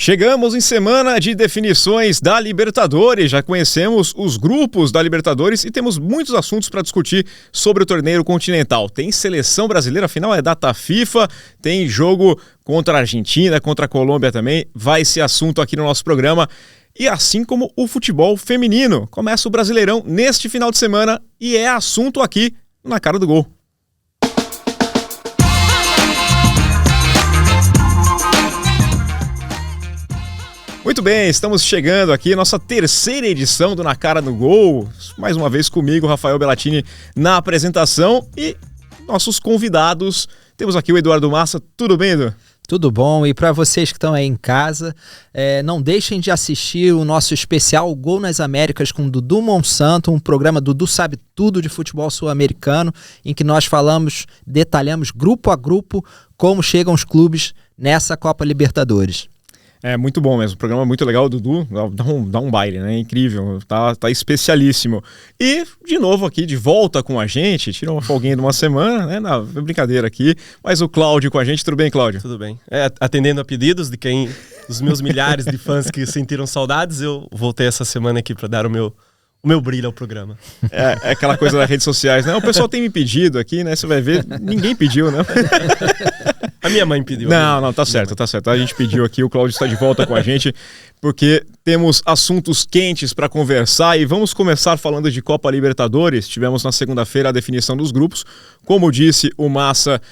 Chegamos em semana de definições da Libertadores, já conhecemos os grupos da Libertadores e temos muitos assuntos para discutir sobre o torneio continental. Tem seleção brasileira, afinal é data FIFA, tem jogo contra a Argentina, contra a Colômbia também, vai ser assunto aqui no nosso programa. E assim como o futebol feminino, começa o Brasileirão neste final de semana e é assunto aqui na Cara do Gol. Muito bem, estamos chegando aqui, nossa terceira edição do Na Cara do Gol. Mais uma vez comigo, Rafael Bellatini, na apresentação e nossos convidados. Temos aqui o Eduardo Massa. Tudo bem, Edu? Tudo bom, e para vocês que estão aí em casa, não deixem de assistir o nosso especial Gol nas Américas com Dudu Monsanto, um programa Dudu Sabe Tudo de Futebol Sul-Americano, em que nós detalhamos grupo a grupo como chegam os clubes nessa Copa Libertadores. É muito bom mesmo, o programa é muito legal, o Dudu dá um baile, né? Incrível, tá especialíssimo. E, de novo aqui, de volta com a gente, tira uma folguinha de uma semana, né? Na brincadeira aqui, mas o Cláudio com a gente, tudo bem, Cláudio? Tudo bem. Atendendo a pedidos dos meus milhares de fãs que sentiram saudades, eu voltei essa semana aqui para dar o meu brilho ao programa. É aquela coisa das redes sociais, né? O pessoal tem me pedido aqui, né? Você vai ver, ninguém pediu, né? A minha mãe pediu. Não, tá certo. A gente pediu aqui, o Cláudio está de volta com a gente, porque temos assuntos quentes para conversar e vamos começar falando de Copa Libertadores. Tivemos na segunda-feira a definição dos grupos. Como disse o Massa,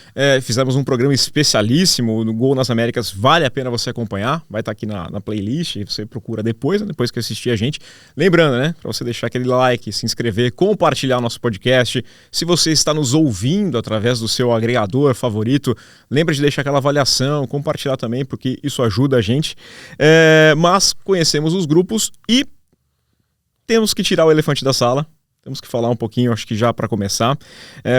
fizemos um programa especialíssimo no Gol nas Américas, vale a pena você acompanhar, vai estar aqui na playlist, você procura depois que assistir a gente. Lembrando, né, para você deixar aquele like, se inscrever, compartilhar o nosso podcast. Se você está nos ouvindo através do seu agregador favorito, lembra de deixar aquela avaliação, compartilhar também, porque isso ajuda a gente. Mas conhecemos os grupos e temos que tirar o elefante da sala. Temos que falar um pouquinho, acho que já para começar,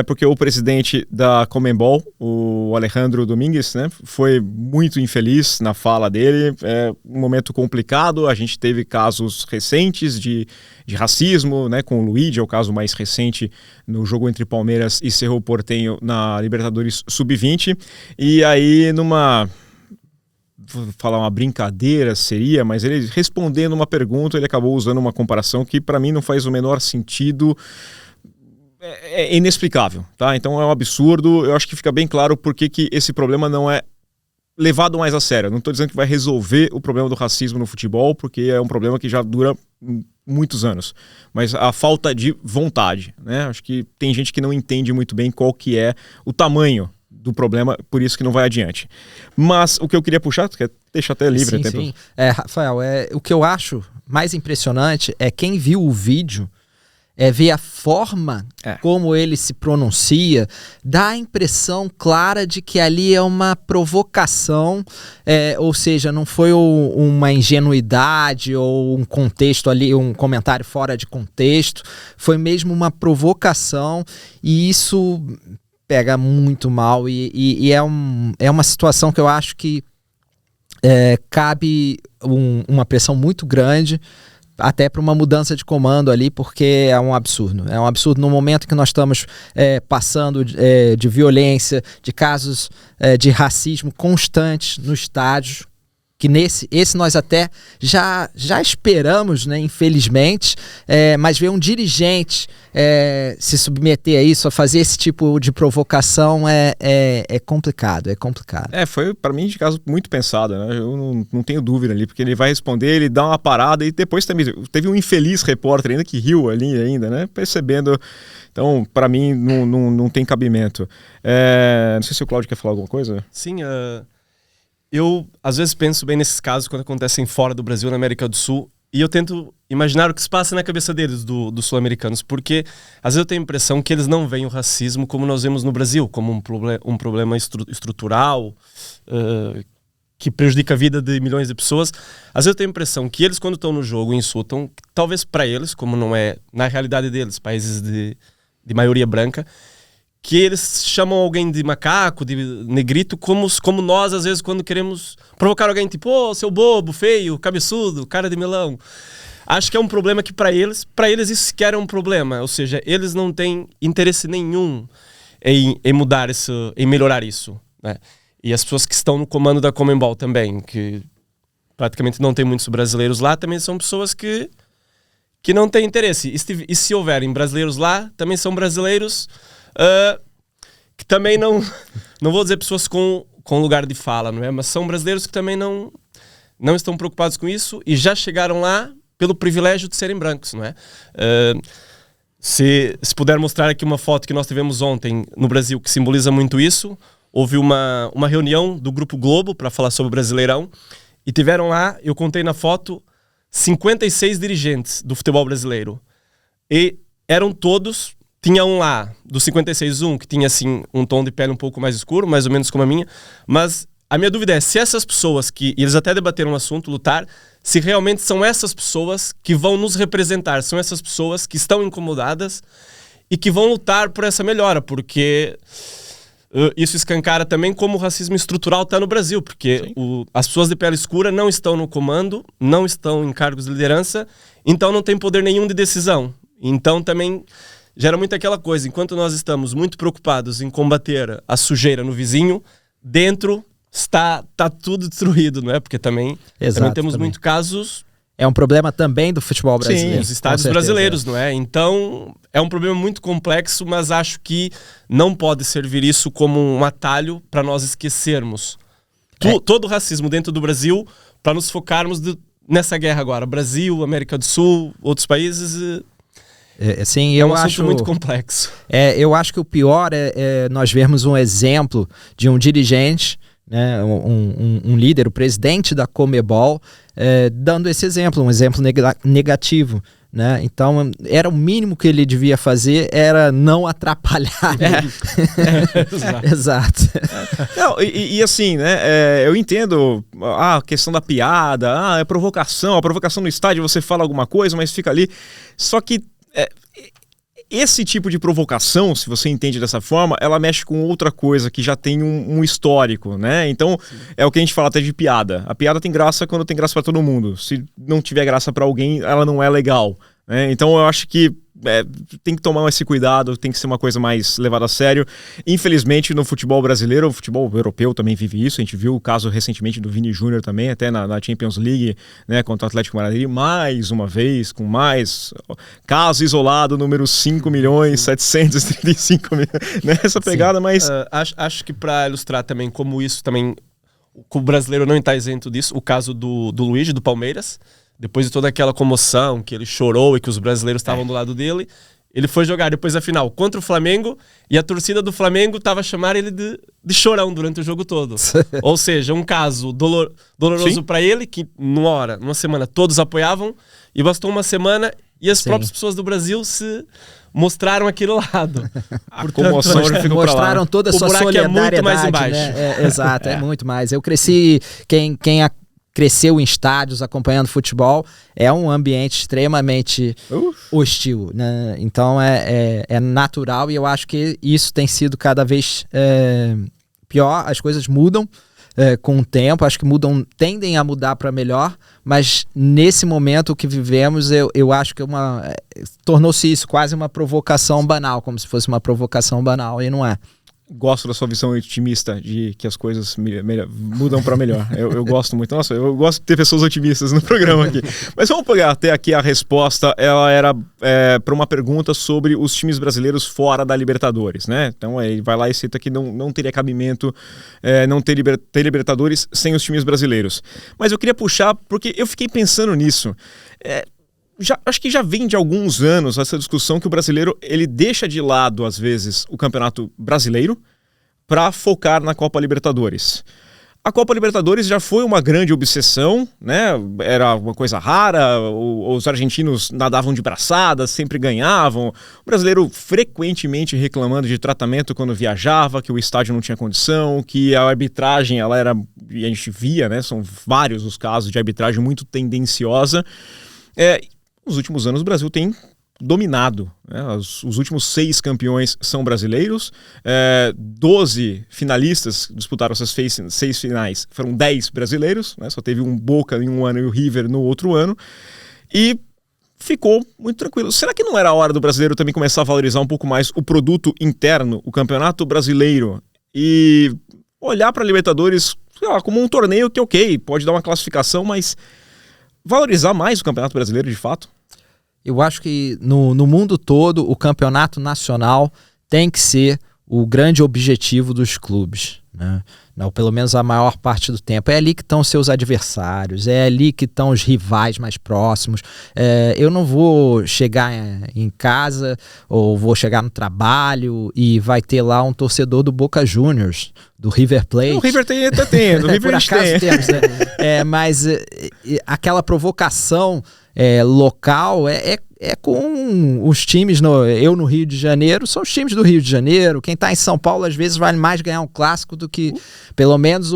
porque o presidente da Conmebol, o Alejandro Domingues, né, foi muito infeliz na fala dele. É um momento complicado, a gente teve casos recentes de racismo, né, com o Luigi, é o caso mais recente no jogo entre Palmeiras e Cerro Porteño na Libertadores Sub-20, e aí vou falar uma brincadeira seria, mas ele respondendo uma pergunta, ele acabou usando uma comparação que para mim não faz o menor sentido, é inexplicável, tá? Então é um absurdo, eu acho que fica bem claro por que esse problema não é levado mais a sério. Não estou dizendo que vai resolver o problema do racismo no futebol, porque é um problema que já dura muitos anos, mas a falta de vontade, né? Acho que tem gente que não entende muito bem qual que é o tamanho do problema, por isso que não vai adiante. Mas o que eu queria puxar, tu quer deixar até livre? Sim. Rafael, o que eu acho mais impressionante é quem viu o vídeo, ver a forma como ele se pronuncia, dá a impressão clara de que ali é uma provocação, ou seja, não foi uma ingenuidade ou um contexto ali, um comentário fora de contexto, foi mesmo uma provocação, e isso pega muito mal e é uma situação que eu acho que cabe uma pressão muito grande até para uma mudança de comando ali, porque é um absurdo. É um absurdo no momento que nós estamos passando de violência, de casos de racismo constantes nos estádios, que esse nós até já esperamos, né, infelizmente, mas ver um dirigente se submeter a isso, a fazer esse tipo de provocação é complicado, Foi para mim de caso muito pensado, né? Eu não tenho dúvida ali, porque ele vai responder, ele dá uma parada e depois também teve um infeliz repórter ainda que riu ali ainda, né? Percebendo, então para mim não tem cabimento. Não sei se o Cláudio quer falar alguma coisa. Sim, eu, às vezes, penso bem nesses casos quando acontecem fora do Brasil, na América do Sul, e eu tento imaginar o que se passa na cabeça deles, dos sul-americanos, porque às vezes eu tenho a impressão que eles não veem o racismo como nós vemos no Brasil, como um problema estrutural, que prejudica a vida de milhões de pessoas. Às vezes eu tenho a impressão que eles, quando estão no jogo, insultam, talvez para eles, como não é na realidade deles, países de maioria branca, que eles chamam alguém de macaco, de negrito, como nós, às vezes, quando queremos provocar alguém, tipo, seu bobo, feio, cabeçudo, cara de melão. Acho que é um problema que para eles isso sequer é um problema. Ou seja, eles não têm interesse nenhum em mudar isso, em melhorar isso, né? E as pessoas que estão no comando da Conmebol também, que praticamente não tem muitos brasileiros lá, também são pessoas que não têm interesse. E se houverem brasileiros lá, também são brasileiros que também não vou dizer pessoas com lugar de fala, não é? Mas são brasileiros que também não estão preocupados com isso e já chegaram lá pelo privilégio de serem brancos, não é? Se puder mostrar aqui uma foto que nós tivemos ontem no Brasil que simboliza muito isso, houve uma reunião do Grupo Globo para falar sobre o Brasileirão e tiveram lá, eu contei na foto, 56 dirigentes do futebol brasileiro. E eram todos, tinha um lá, dos 56, que tinha assim um tom de pele um pouco mais escuro, mais ou menos como a minha, mas a minha dúvida é se essas pessoas e eles até debateram o assunto, lutar, se realmente são essas pessoas que vão nos representar, são essas pessoas que estão incomodadas e que vão lutar por essa melhora, porque isso escancara também como o racismo estrutural está no Brasil, porque as pessoas de pele escura não estão no comando, não estão em cargos de liderança, então não tem poder nenhum de decisão. Então também gera muito aquela coisa, enquanto nós estamos muito preocupados em combater a sujeira no vizinho, dentro está tudo destruído, não é? Porque também temos muitos casos... É um problema também do futebol brasileiro. Sim, os estádios brasileiros, não é? Então, é um problema muito complexo, mas acho que não pode servir isso como um atalho para nós esquecermos todo o racismo dentro do Brasil, para nos focarmos nessa guerra agora. Brasil, América do Sul, outros países... Sim, eu acho muito complexo. Eu acho que o pior é nós vermos um exemplo de um dirigente, né, um líder, o presidente da Conmebol, dando esse exemplo, um exemplo negativo, né? Então era o mínimo que ele devia fazer, era não atrapalhar. Exato. Não, e assim, né? Eu entendo a questão da piada, a provocação no estádio, você fala alguma coisa, mas fica ali. Só que esse tipo de provocação, se você entende dessa forma, ela mexe com outra coisa que já tem um histórico, né? Então, é o que a gente fala até de piada. A piada tem graça quando tem graça pra todo mundo. Se não tiver graça pra alguém, ela não é legal, né? Então, eu acho que tem que tomar esse cuidado, tem que ser uma coisa mais levada a sério. Infelizmente, no futebol brasileiro, o futebol europeu também vive isso. A gente viu o caso recentemente do Vini Júnior também, até na Champions League, né, contra o Atlético Madrid, mais uma vez, com mais caso isolado, número 5.735.000, né, essa pegada, mas... Acho que para ilustrar também como isso também, o brasileiro não está isento disso, o caso do Luigi, do Palmeiras, depois de toda aquela comoção, que ele chorou e que os brasileiros estavam do lado dele, ele foi jogar depois da final contra o Flamengo e a torcida do Flamengo estava a chamar ele de chorão durante o jogo todo. Ou seja, um caso doloroso para ele, que numa semana todos apoiavam, e bastou uma semana e as próprias pessoas do Brasil se mostraram aquele lado. A comoção já ficou pra lá. Mostraram toda a sua solidariedade. É muito mais embaixo. Né? Exato, é muito mais. Eu cresci, quem cresceu em estádios acompanhando futebol, é um ambiente extremamente hostil, né? Então é natural, e eu acho que isso tem sido cada vez pior. As coisas mudam com o tempo, acho que tendem a mudar para melhor, mas nesse momento que vivemos, eu acho que tornou-se isso quase uma provocação banal, como se fosse uma provocação banal, e não é. Gosto da sua visão otimista de que as coisas mudam para melhor. Eu gosto muito. Nossa, eu gosto de ter pessoas otimistas no programa aqui. Mas vamos pegar até aqui a resposta. Ela era para uma pergunta sobre os times brasileiros fora da Libertadores, né? Então ele vai lá e cita que não teria cabimento não ter Libertadores sem os times brasileiros. Mas eu queria puxar porque eu fiquei pensando nisso. Acho que já vem de alguns anos essa discussão que o brasileiro ele deixa de lado, às vezes, o Campeonato Brasileiro para focar na Copa Libertadores. A Copa Libertadores já foi uma grande obsessão, né? Era uma coisa rara, os argentinos nadavam de braçadas, sempre ganhavam. O brasileiro frequentemente reclamando de tratamento quando viajava, que o estádio não tinha condição, que a arbitragem, ela era, e a gente via, né? São vários os casos de arbitragem muito tendenciosa. Nos últimos anos o Brasil tem dominado, né? Os últimos 6 campeões são brasileiros, 12 finalistas disputaram essas 6 finais, foram 10 brasileiros, né? Só teve um Boca em um ano e o River no outro ano, e ficou muito tranquilo. Será que não era a hora do brasileiro também começar a valorizar um pouco mais o produto interno, o Campeonato Brasileiro, e olhar para a Libertadores sei lá, como um torneio que, ok, pode dar uma classificação, mas valorizar mais o Campeonato Brasileiro de fato? Eu acho que no mundo todo o campeonato nacional tem que ser o grande objetivo dos clubes, né? Não, pelo menos a maior parte do tempo. É ali que estão seus adversários, é ali que estão os rivais mais próximos. Eu não vou chegar em casa ou vou chegar no trabalho e vai ter lá um torcedor do Boca Juniors, do River Plate. O River até tem, do River por acaso temos, né? Mas aquela provocação local é com os times, eu no Rio de Janeiro, são os times do Rio de Janeiro. Quem está em São Paulo, às vezes, vale mais ganhar um clássico do que, pelo menos,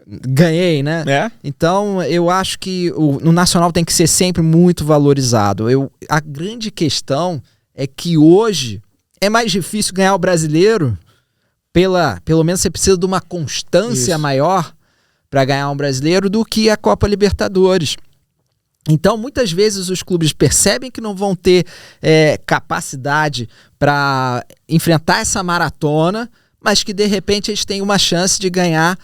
ganhei, né? Então, eu acho que no Nacional tem que ser sempre muito valorizado. A grande questão é que hoje é mais difícil ganhar o Brasileiro, pelo menos você precisa de uma constância maior para ganhar um Brasileiro do que a Copa Libertadores. Então, muitas vezes os clubes percebem que não vão ter capacidade para enfrentar essa maratona, mas que de repente eles têm uma chance de ganhar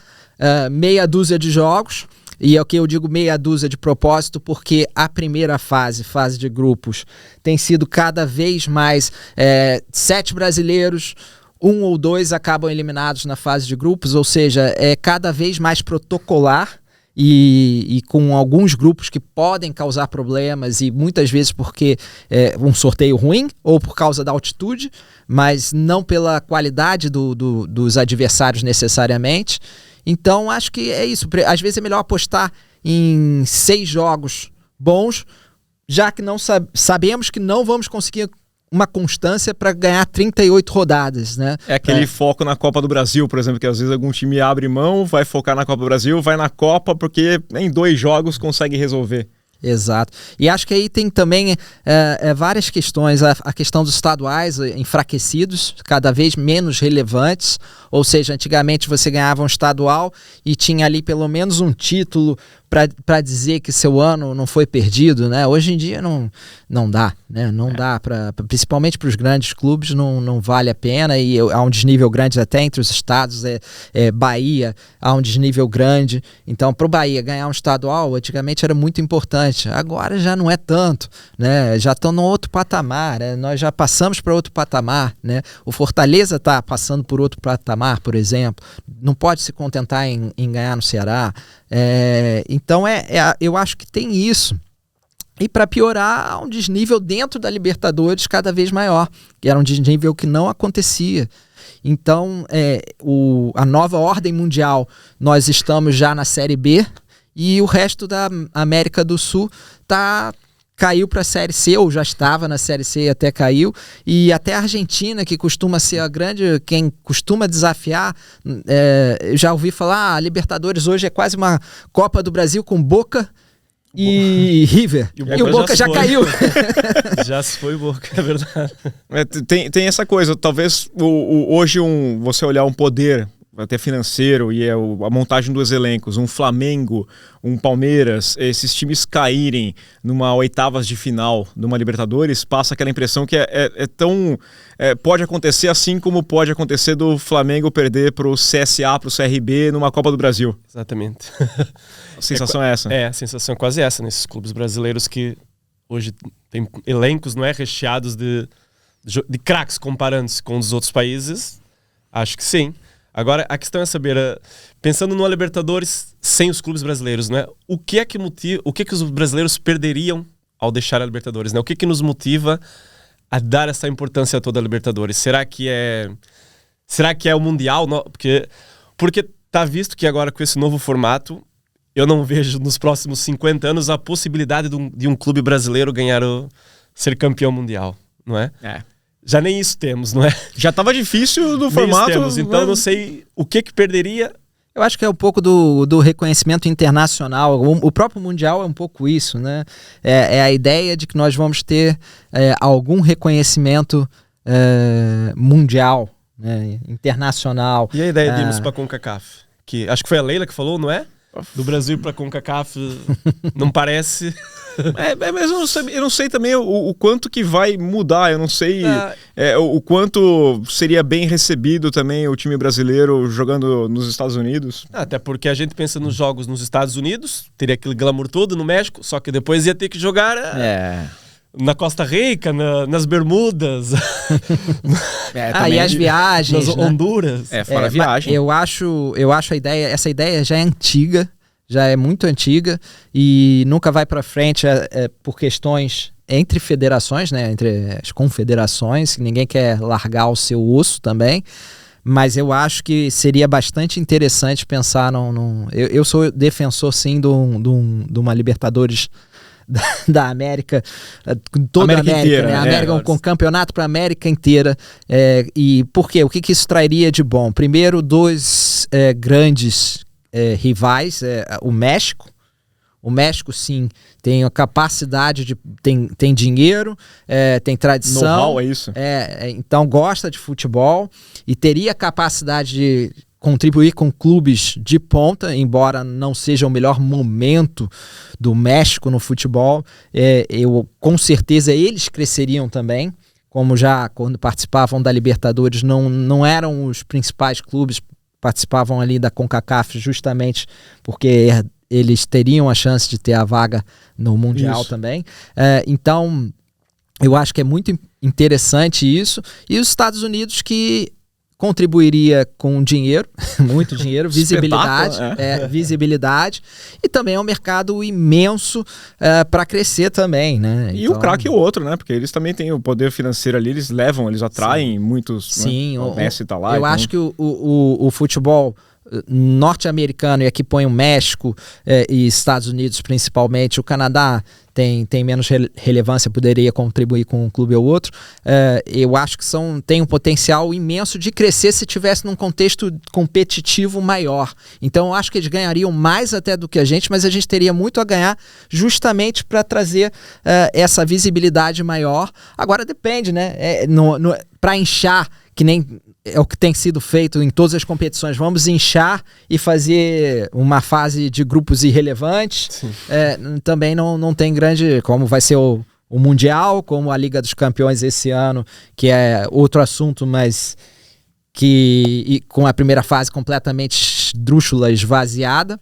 meia dúzia de jogos. E é o que eu digo meia dúzia de propósito, porque a primeira fase de grupos, tem sido cada vez mais 7 brasileiros, 1 ou 2 acabam eliminados na fase de grupos, ou seja, é cada vez mais protocolar. E com alguns grupos que podem causar problemas, e muitas vezes porque um sorteio ruim ou por causa da altitude, mas não pela qualidade dos adversários necessariamente. Então acho que é isso. Às vezes é melhor apostar em 6 jogos bons, já que não sabemos que não vamos conseguir uma constância para ganhar 38 rodadas, né? É aquele foco na Copa do Brasil, por exemplo, que às vezes algum time abre mão, vai focar na Copa do Brasil, vai na Copa porque em 2 jogos consegue resolver. Exato. E acho que aí tem também várias questões. A questão dos estaduais enfraquecidos, cada vez menos relevantes. Ou seja, antigamente você ganhava um estadual e tinha ali pelo menos um título para dizer que seu ano não foi perdido, né? Hoje em dia não dá, né? Não dá, principalmente para os grandes clubes, não vale a pena, e há um desnível grande até entre os estados. Bahia há um desnível grande, então para o Bahia ganhar um estadual antigamente era muito importante, agora já não é tanto, né? Já estão no outro patamar, né? Nós já passamos para outro patamar, né? O Fortaleza está passando por outro patamar, por exemplo, não pode se contentar em ganhar no Ceará. Então eu acho que tem isso. E para piorar, há um desnível dentro da Libertadores cada vez maior, que era um desnível que não acontecia. Então, a nova ordem mundial, nós estamos já na Série B, e o resto da América do Sul caiu para a Série C, ou já estava na Série C e até caiu, e até a Argentina, que costuma ser quem costuma desafiar, já ouvi falar, a Libertadores hoje é quase uma Copa do Brasil com Boca e River, e o Boca já caiu. Já se foi o Boca, é verdade. Tem essa coisa, talvez hoje você olhar um poder até financeiro e a montagem dos elencos, um Flamengo, um Palmeiras, esses times caírem numa oitavas de final de uma Libertadores, passa aquela impressão que pode acontecer assim como pode acontecer do Flamengo perder para o CSA, para o CRB numa Copa do Brasil. Exatamente. A sensação é essa. A sensação é quase essa, nesses clubes brasileiros que hoje tem elencos recheados de craques comparando-se com os outros países. Acho que sim. Agora, a questão é saber, pensando no Libertadores sem os clubes brasileiros, né? O que os brasileiros perderiam ao deixar a Libertadores, né? O que nos motiva a dar essa importância a toda a Libertadores? Será que é o Mundial? Porque tá visto que agora com esse novo formato, eu não vejo nos próximos 50 anos a possibilidade de um clube brasileiro ser campeão mundial, não é? Já nem isso temos, não é? Já estava difícil do formato. Então não sei o que perderia. Eu acho que é um pouco do reconhecimento internacional. O próprio Mundial é um pouco isso, né? É a ideia de que nós vamos ter algum reconhecimento mundial, né? Internacional. E a ideia de irmos para a CONCACAF? Que acho que foi a Leila que falou, não é? Do Brasil para a CONCACAF não parece... Mas eu não sei também o quanto que vai mudar, eu não sei o quanto seria bem recebido também o time brasileiro jogando nos Estados Unidos. Até porque a gente pensa nos jogos nos Estados Unidos, teria aquele glamour todo no México, só que depois ia ter que jogar na Costa Rica, nas Bermudas. E as viagens. Nas Honduras. Fora a viagem. Eu acho essa ideia já é antiga, já é muito antiga e nunca vai para frente por questões entre federações, né, entre as confederações, ninguém quer largar o seu osso também, mas eu acho que seria bastante interessante pensar eu sou defensor sim de uma Libertadores da América, toda a América inteira, né? A América com campeonato para a América inteira. E por quê? O que isso trairia de bom? Primeiro, dois grandes rivais, o México. O México, sim, tem a capacidade tem dinheiro, tem tradição. Know-how, é isso? Então gosta de futebol e teria capacidade de contribuir com clubes de ponta, embora não seja o melhor momento do México no futebol. Com certeza eles cresceriam também, como já quando participavam da Libertadores não eram os principais clubes, participavam ali da CONCACAF justamente porque eles teriam a chance de ter a vaga no Mundial também. Então, eu acho que é muito interessante isso. E os Estados Unidos que contribuiria com dinheiro, muito dinheiro, visibilidade, visibilidade, e também é um mercado imenso para crescer também, né? E o craque é o outro, né? Porque eles também têm o poder financeiro ali, eles atraem muitos. Sim, né? O Messi tá lá. Eu acho que o futebol norte-americano, e aqui põe o México e Estados Unidos principalmente, o Canadá tem menos relevância, poderia contribuir com um clube ou outro. Eu acho que tem um potencial imenso de crescer se tivesse num contexto competitivo maior. Então eu acho que eles ganhariam mais até do que a gente, mas a gente teria muito a ganhar justamente para trazer essa visibilidade maior. Agora depende, né? Para inchar, que nem é o que tem sido feito em todas as competições. Vamos inchar e fazer uma fase de grupos irrelevantes. Também não tem grande... Como vai ser o Mundial, como a Liga dos Campeões esse ano, que é outro assunto, mas com a primeira fase completamente esdrúxula, esvaziada.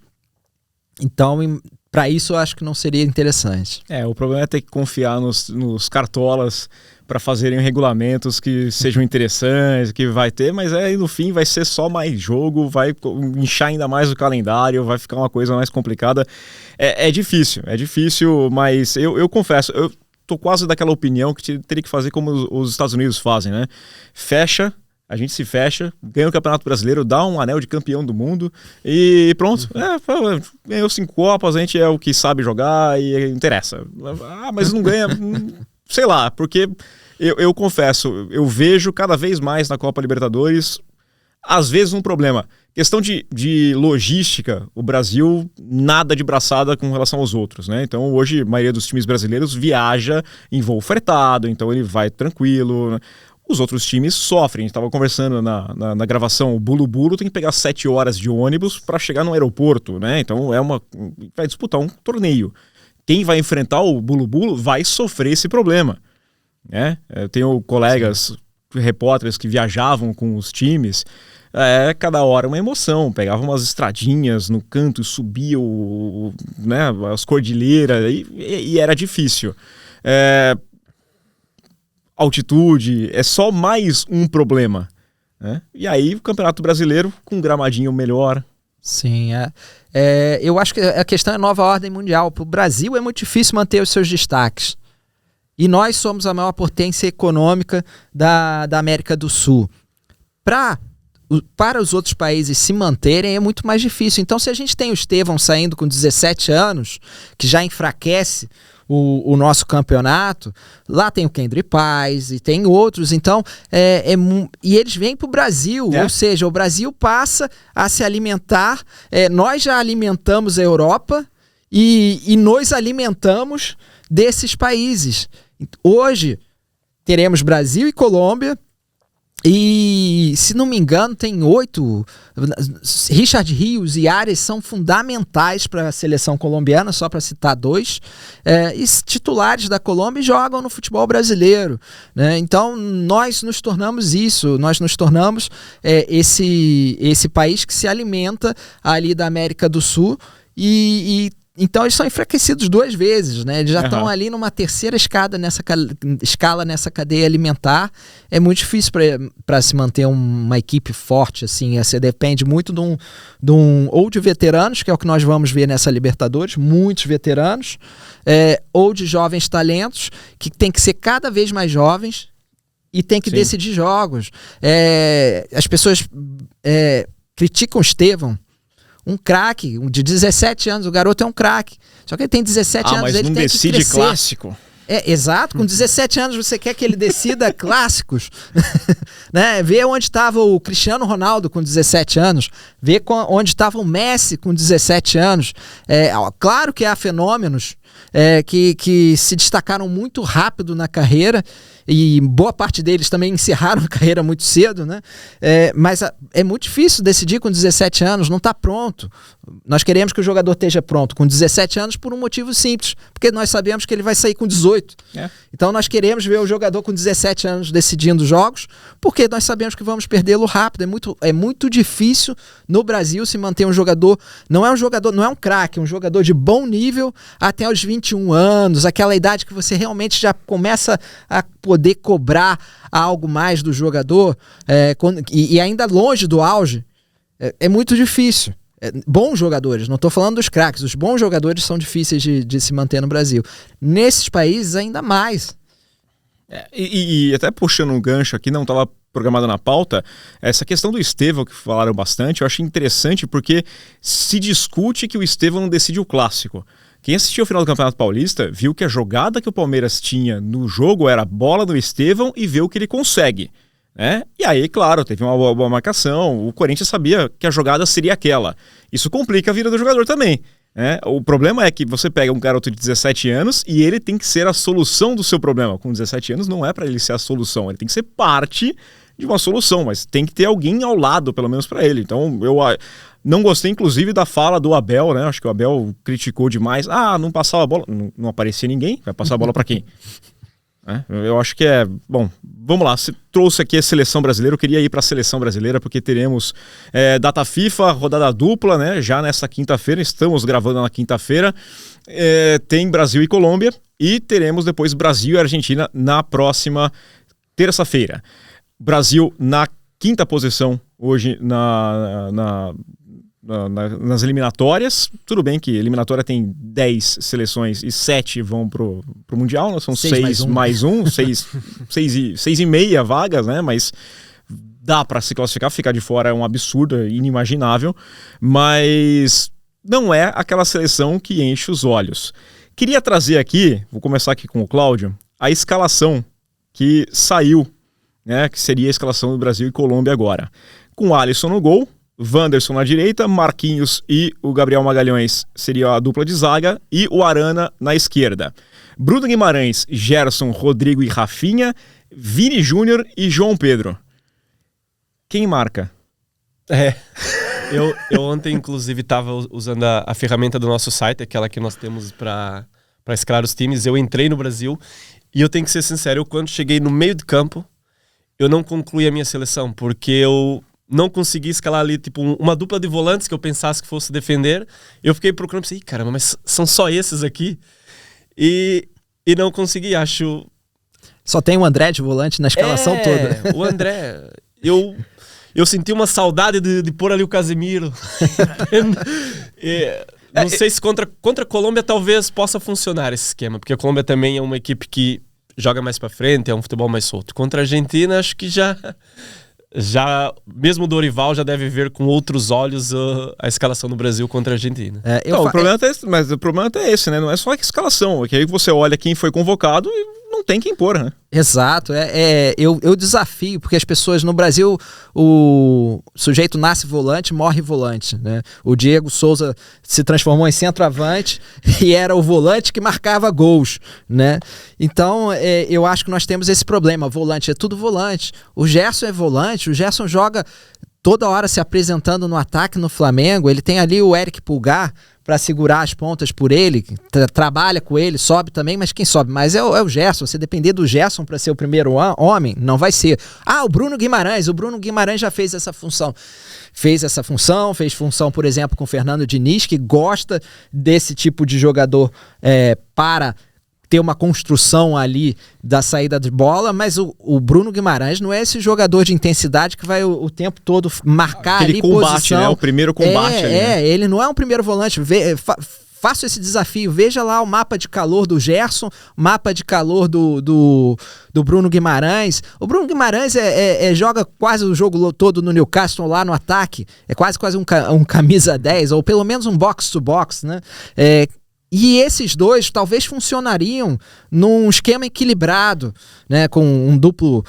Então, para isso, eu acho que não seria interessante. O problema é ter que confiar nos cartolas para fazerem regulamentos que sejam interessantes, que vai ter, mas no fim vai ser só mais jogo, vai inchar ainda mais o calendário, vai ficar uma coisa mais complicada. É difícil, mas eu confesso, eu tô quase daquela opinião que teria que fazer como os Estados Unidos fazem, né? A gente se fecha, ganha o Campeonato Brasileiro, dá um anel de campeão do mundo e pronto. Ganhou 5 Copas, a gente é o que sabe jogar e interessa. Mas não ganha... Sei lá, porque eu confesso, eu vejo cada vez mais na Copa Libertadores, às vezes um problema. Questão de logística, o Brasil nada de braçada com relação aos outros, né? Então hoje a maioria dos times brasileiros viaja em voo fretado, então ele vai tranquilo, né? Os outros times sofrem. A gente estava conversando na gravação, o Bulu tem que pegar 7 horas de ônibus para chegar no aeroporto, né? Então vai disputar um torneio. Quem vai enfrentar o Bulu vai sofrer esse problema, né? Eu tenho colegas, repórteres que viajavam com os times, cada hora uma emoção, pegava umas estradinhas no canto, subia né, as cordilheiras e era difícil. Altitude é só mais um problema, né? E aí o Campeonato Brasileiro com um gramadinho melhor. Sim, eu acho que a questão é nova ordem mundial. Para o Brasil é muito difícil manter os seus destaques. E nós somos a maior potência econômica da América do Sul. Para os outros países se manterem é muito mais difícil. Então, se a gente tem o Estevão saindo com 17 anos, que já enfraquece o nosso campeonato, lá tem o Kendry Paz e tem outros, então e eles vêm para o Brasil, ou seja, o Brasil passa a se alimentar, nós já alimentamos a Europa e nos alimentamos desses países. Hoje teremos Brasil e Colômbia E, se não me engano, tem 8. Richard Rios e Arias são fundamentais para a seleção colombiana, só para citar 2. E titulares da Colômbia jogam no futebol brasileiro, né? Então, nós nos tornamos isso. Nós nos tornamos esse país que se alimenta ali da América do Sul então eles são enfraquecidos 2 vezes, né? Eles já estão ali numa terceira escala nessa cadeia alimentar. É muito difícil para se manter uma equipe forte, assim. Você depende muito ou de veteranos, que é o que nós vamos ver nessa Libertadores, muitos veteranos, ou de jovens talentos, que tem que ser cada vez mais jovens e tem que decidir jogos. As pessoas criticam o Estevão, um craque, de 17 anos, o garoto é um craque. Só que ele tem 17 anos, mas ele não tem decide que crescer. clássico. Exato, com 17 anos você quer que ele decida clássicos, né? Vê onde estava o Cristiano Ronaldo com 17 anos, vê onde estava o Messi com 17 anos. Claro que há fenômenos que se destacaram muito rápido na carreira, e boa parte deles também encerraram a carreira muito cedo, né? Mas é muito difícil decidir com 17 anos, não está pronto. Nós queremos que o jogador esteja pronto com 17 anos por um motivo simples, porque nós sabemos que ele vai sair com 18. Então nós queremos ver o jogador com 17 anos decidindo jogos, porque nós sabemos que vamos perdê-lo rápido. É muito difícil no Brasil se manter um jogador, não é um craque, um jogador de bom nível até os 21 anos, aquela idade que você realmente já começa a poder cobrar algo mais do jogador, e ainda longe do auge. É muito difícil. Bons jogadores, não estou falando dos craques, os bons jogadores são difíceis de se manter no Brasil. Nesses países, ainda mais. E até puxando um gancho aqui, não estava programado na pauta, essa questão do Estevão, que falaram bastante, eu achei interessante porque se discute que o Estevão não decide o clássico. Quem assistiu ao final do Campeonato Paulista viu que a jogada que o Palmeiras tinha no jogo era a bola do Estevão e ver o que ele consegue. E aí, claro, teve uma boa marcação, o Corinthians sabia que a jogada seria aquela. Isso complica a vida do jogador também. O problema é que você pega um garoto de 17 anos e ele tem que ser a solução do seu problema. Com 17 anos não é para ele ser a solução, ele tem que ser parte de uma solução, mas tem que ter alguém ao lado, pelo menos para ele. Então, eu não gostei, inclusive, da fala do Abel, né? Acho que o Abel criticou demais. Não passava a bola, não aparecia ninguém, vai passar a bola para quem? Eu acho que bom, vamos lá, você trouxe aqui a seleção brasileira, eu queria ir para a seleção brasileira porque teremos data FIFA, rodada dupla, né? Já nessa quinta-feira, estamos gravando na quinta-feira, tem Brasil e Colômbia e teremos depois Brasil e Argentina na próxima terça-feira. Brasil na 5ª posição hoje nas eliminatórias. Tudo bem que a eliminatória tem 10 seleções e 7 vão pro Mundial, né? São 6 mais um, 6,5 vagas, né? Mas dá para se classificar, ficar de fora é um absurdo, é inimaginável, mas não é aquela seleção que enche os olhos. Queria trazer aqui, vou começar aqui com o Cláudio, a escalação que saiu, né? Que seria a escalação do Brasil e Colômbia agora. Com o Alisson no gol, Wanderson na direita, Marquinhos e o Gabriel Magalhães seria a dupla de zaga e o Arana na esquerda. Bruno Guimarães, Gerson, Rodrigo e Rafinha, Vini Júnior e João Pedro. Quem marca? Eu ontem, inclusive, estava usando a ferramenta do nosso site, aquela que nós temos para escalar os times. Eu entrei no Brasil e eu tenho que ser sincero, quando cheguei no meio de campo, eu não concluí a minha seleção, porque eu não consegui escalar ali, tipo, uma dupla de volantes que eu pensasse que fosse defender. Eu fiquei procurando, pensei, caramba, mas são só esses aqui? E não consegui, acho... Só tem o André de volante na escalação toda. O André... Eu senti uma saudade de pôr ali o Casemiro. Não sei se contra a Colômbia talvez possa funcionar esse esquema, porque a Colômbia também é uma equipe que joga mais pra frente, é um futebol mais solto. Contra a Argentina, acho que já mesmo o Dorival já deve ver com outros olhos a escalação do Brasil contra a Argentina. O problema é esse, né? Não é só a escalação, é que aí você olha quem foi convocado e tem que impor, né? Exato, eu desafio, porque as pessoas no Brasil, o sujeito nasce volante, morre volante, né? O Diego Souza se transformou em centroavante e era o volante que marcava gols, né? Então, eu acho que nós temos esse problema, volante é tudo volante, o Gerson é volante, o Gerson joga toda hora se apresentando no ataque no Flamengo, ele tem ali o Eric Pulgar para segurar as pontas por ele, trabalha com ele, sobe também, mas quem sobe mais é o Gerson. Se depender do Gerson para ser o primeiro homem, não vai ser. O Bruno Guimarães já fez essa função. Fez função, por exemplo, com o Fernando Diniz, que gosta desse tipo de jogador para ter uma construção ali da saída de bola, mas o Bruno Guimarães não é esse jogador de intensidade que vai o tempo todo marcar aquele ali combate, posição. né? O primeiro combate ali. Né? Ele não é um primeiro volante. Faço esse desafio, veja lá o mapa de calor do Gerson, mapa de calor do Bruno Guimarães. O Bruno Guimarães joga quase o jogo todo no Newcastle lá no ataque, é quase um camisa 10, ou pelo menos um box-to-box, né? E esses dois talvez funcionariam num esquema equilibrado, né, com um duplo,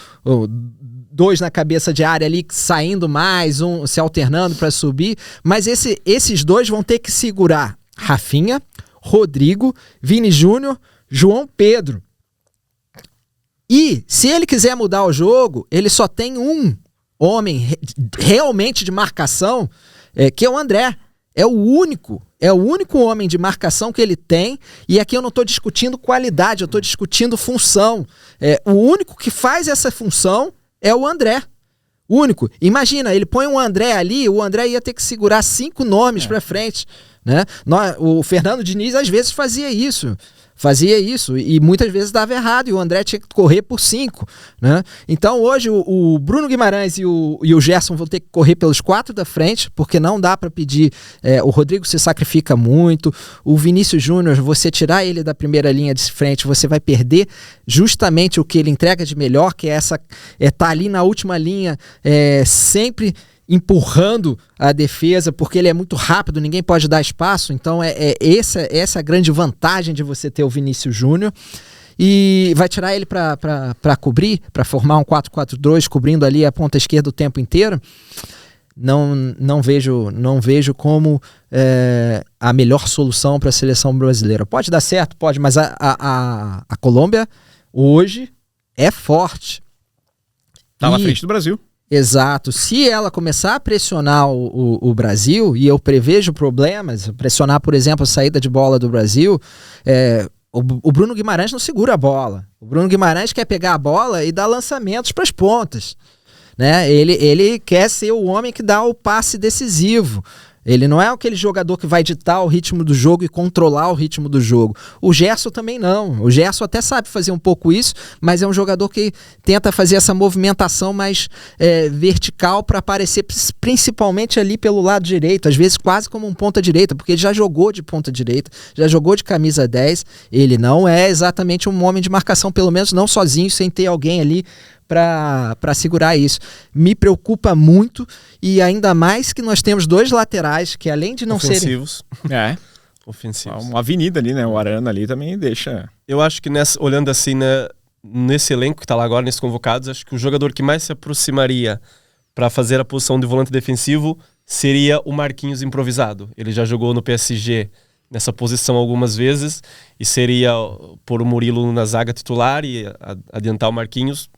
dois na cabeça de área ali saindo mais, um se alternando para subir, mas esses dois vão ter que segurar Rafinha, Rodrigo, Vini Júnior, João Pedro. E se ele quiser mudar o jogo, ele só tem um homem realmente de marcação, que é o André. É o único homem de marcação que ele tem, e aqui eu não estou discutindo qualidade, eu estou discutindo função. O único que faz essa função é o André. Único. Imagina, ele põe um André ali, o André ia ter que segurar 5 nomes para frente. Né? O Fernando Diniz às vezes fazia isso e muitas vezes dava errado e o André tinha que correr por 5, né? Então hoje o Bruno Guimarães e o Gerson vão ter que correr pelos 4 da frente, porque não dá para pedir, o Rodrigo se sacrifica muito, o Vinícius Júnior, você tirar ele da primeira linha de frente, você vai perder justamente o que ele entrega de melhor, que é tá ali na última linha, sempre empurrando a defesa, porque ele é muito rápido, ninguém pode dar espaço. Então essa a grande vantagem de você ter o Vinícius Júnior, e vai tirar ele para cobrir, para formar um 4-4-2, cobrindo ali a ponta esquerda o tempo inteiro. Não vejo como a melhor solução para a seleção brasileira. Pode dar certo, pode, mas a Colômbia hoje é forte. Tá na frente do Brasil. Exato. Se ela começar a pressionar o Brasil, e eu prevejo problemas, pressionar, por exemplo, a saída de bola do Brasil, o Bruno Guimarães não segura a bola. O Bruno Guimarães quer pegar a bola e dar lançamentos para as pontas, né? Ele quer ser o homem que dá o passe decisivo. Ele não é aquele jogador que vai ditar o ritmo do jogo e controlar o ritmo do jogo. O Gerson também não. O Gerson até sabe fazer um pouco isso, mas é um jogador que tenta fazer essa movimentação mais vertical para aparecer principalmente ali pelo lado direito, às vezes quase como um ponta direita, porque ele já jogou de ponta direita, já jogou de camisa 10. Ele não é exatamente um homem de marcação, pelo menos não sozinho, sem ter alguém ali para segurar isso. Me preocupa muito, e ainda mais que nós temos 2 laterais que, além de não ofensivos. serem ofensivos. Uma avenida ali, né? O Arana ali também deixa. Eu acho que olhando assim, né, nesse elenco que tá lá agora, nesses convocados, acho que o jogador que mais se aproximaria para fazer a posição de volante defensivo seria o Marquinhos improvisado. Ele já jogou no PSG nessa posição algumas vezes, e seria pôr o Murilo na zaga titular e adiantar o Marquinhos.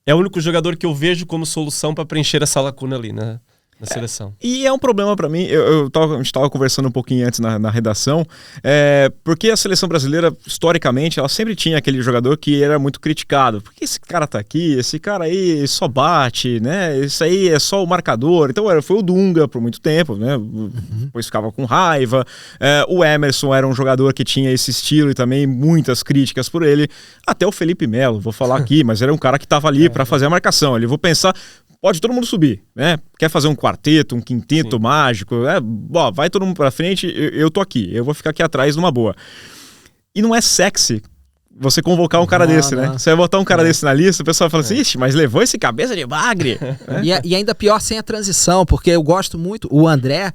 É o único jogador que eu vejo como solução para preencher essa lacuna ali, né, na seleção. E é um problema para mim, a gente estava conversando um pouquinho antes na redação, porque a seleção brasileira, historicamente, ela sempre tinha aquele jogador que era muito criticado. Por que esse cara tá aqui? Esse cara aí só bate, né? Isso aí é só o marcador. Então foi o Dunga por muito tempo, né? Depois ficava com raiva. O Emerson era um jogador que tinha esse estilo e também muitas críticas por ele. Até o Felipe Melo, vou falar aqui, mas era um cara que tava ali para fazer a marcação. Ele, vou pensar... Pode todo mundo subir, né? Quer fazer um quarteto, um quinteto mágico, vai todo mundo pra frente, eu tô aqui, eu vou ficar aqui atrás numa boa. E não é sexy você convocar um cara desse, né? Você vai botar um cara desse na lista, o pessoal fala assim, ixi, mas levou esse cabeça de bagre. E ainda pior sem a transição, porque eu gosto muito, o André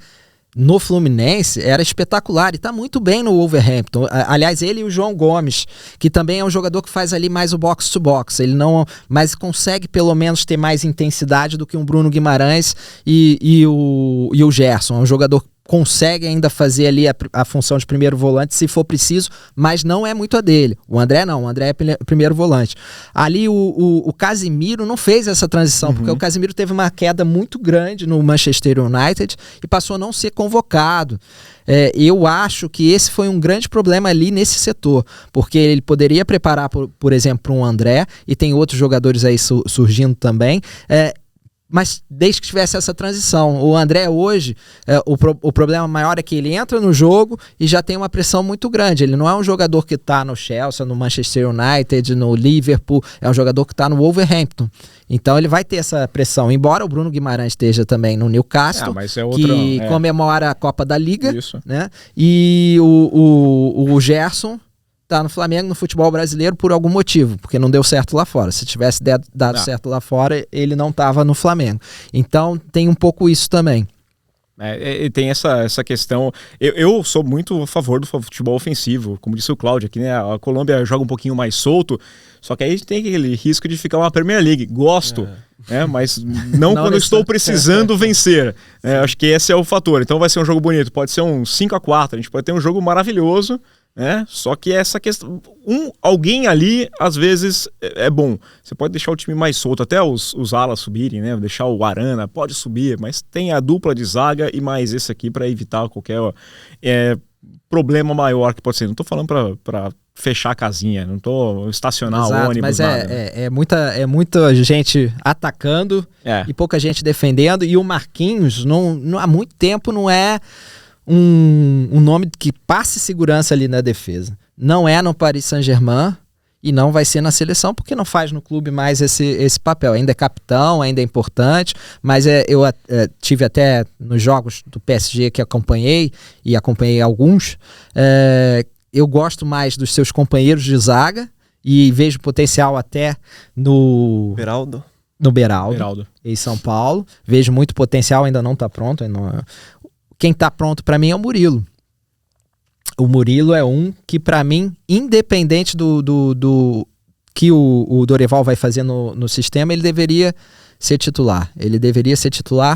no Fluminense era espetacular e tá muito bem no Wolverhampton. Aliás, ele e o João Gomes, que também é um jogador que faz ali mais o box to box. Ele não, mas consegue pelo menos ter mais intensidade do que um Bruno Guimarães e o Gerson. É um jogador que consegue ainda fazer ali a função de primeiro volante se for preciso, mas não é muito a dele. O André não, o André é primeiro volante. Ali o Casemiro não fez essa transição, porque o Casemiro teve uma queda muito grande no Manchester United e passou a não ser convocado. Eu acho que esse foi um grande problema ali nesse setor, porque ele poderia preparar, por exemplo, um André, e tem outros jogadores aí surgindo também, mas desde que tivesse essa transição. O André hoje, o problema maior é que ele entra no jogo e já tem uma pressão muito grande. Ele não é um jogador que está no Chelsea, no Manchester United, no Liverpool, é um jogador que está no Wolverhampton. Então ele vai ter essa pressão, embora o Bruno Guimarães esteja também no Newcastle, que comemora a Copa da Liga, né? E o Gerson tá no Flamengo, no futebol brasileiro, por algum motivo, porque não deu certo lá fora. Se tivesse dado certo lá fora, ele não tava no Flamengo. Então tem um pouco isso também. E tem essa questão. Eu sou muito a favor do futebol ofensivo, como disse o Cláudio aqui, né? A Colômbia joga um pouquinho mais solto, só que aí tem aquele risco de ficar uma Premier League. Gosto, mas não quando estou precisando vencer. Acho que esse é o fator. Então vai ser um jogo bonito, pode ser um 5-4, a gente pode ter um jogo maravilhoso. Só que essa questão, alguém ali às vezes é bom. Você pode deixar o time mais solto, até os alas subirem, né? Deixar o Arana, pode subir, mas tem a dupla de zaga e mais esse aqui para evitar qualquer problema maior que pode ser. Não estou falando para fechar a casinha, não estou estacionar o ônibus. Mas é muita gente atacando e pouca gente defendendo, e o Marquinhos há muito tempo não é um nome que passe segurança ali na defesa. Não é no Paris Saint-Germain e não vai ser na seleção, porque não faz no clube mais esse papel. Ainda é capitão, ainda é importante, mas eu tive até nos jogos do PSG que acompanhei, e acompanhei alguns, eu gosto mais dos seus companheiros de zaga e vejo potencial até no Beraldo, em São Paulo. Vejo muito potencial, ainda não está pronto. Quem tá pronto para mim é o Murilo. O Murilo é um que, para mim, independente do que o Dorival vai fazer no sistema, ele deveria ser titular.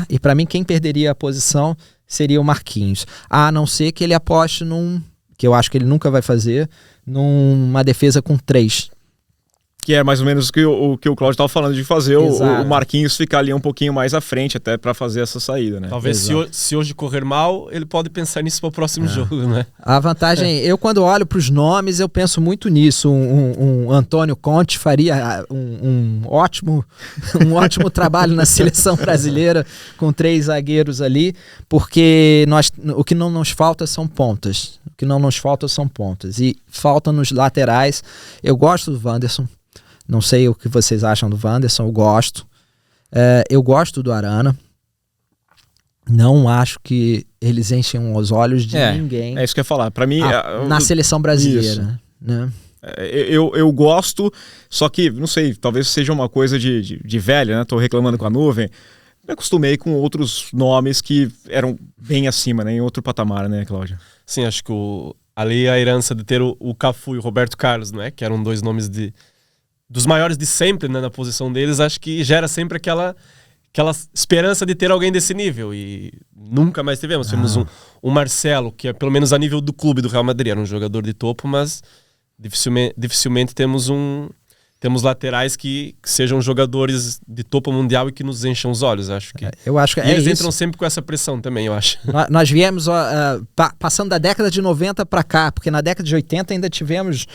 E para mim, quem perderia a posição seria o Marquinhos. A não ser que ele aposte que eu acho que ele nunca vai fazer, numa defesa com 3. Que é mais ou menos o que o Cláudio estava falando, de fazer o Marquinhos ficar ali um pouquinho mais à frente até para fazer essa saída, né? Talvez se hoje correr mal, ele pode pensar nisso para o próximo jogo, né? A vantagem, eu quando olho para os nomes, eu penso muito nisso. Um Antônio Conte faria um ótimo trabalho na seleção brasileira com 3 zagueiros ali, porque o que não nos falta são pontas. E faltam nos laterais. Eu gosto do Wanderson. Não sei o que vocês acham do Wanderson, eu gosto. Eu gosto do Arana. Não acho que eles enchem os olhos de ninguém. É isso que eu ia falar. Para mim, na seleção brasileira. Né? Eu gosto, só que, não sei, talvez seja uma coisa de velho, né? Tô reclamando com a nuvem. Me acostumei com outros nomes que eram bem acima, né? Em outro patamar, né, Cláudio? Sim, acho que ali a herança de ter o Cafu e o Roberto Carlos, né? Que eram 2 nomes dos maiores de sempre, né, na posição deles, acho que gera sempre aquela esperança de ter alguém desse nível, e nunca mais tivemos. Tivemos um Marcelo, que é pelo menos a nível do clube do Real Madrid, era um jogador de topo, mas dificilmente temos laterais que sejam jogadores de topo mundial e que nos encham os olhos, acho que. Eu acho que e eles entram sempre com essa pressão também, eu acho. Nós viemos passando da década de 90 para cá, porque na década de 80 ainda tivemos...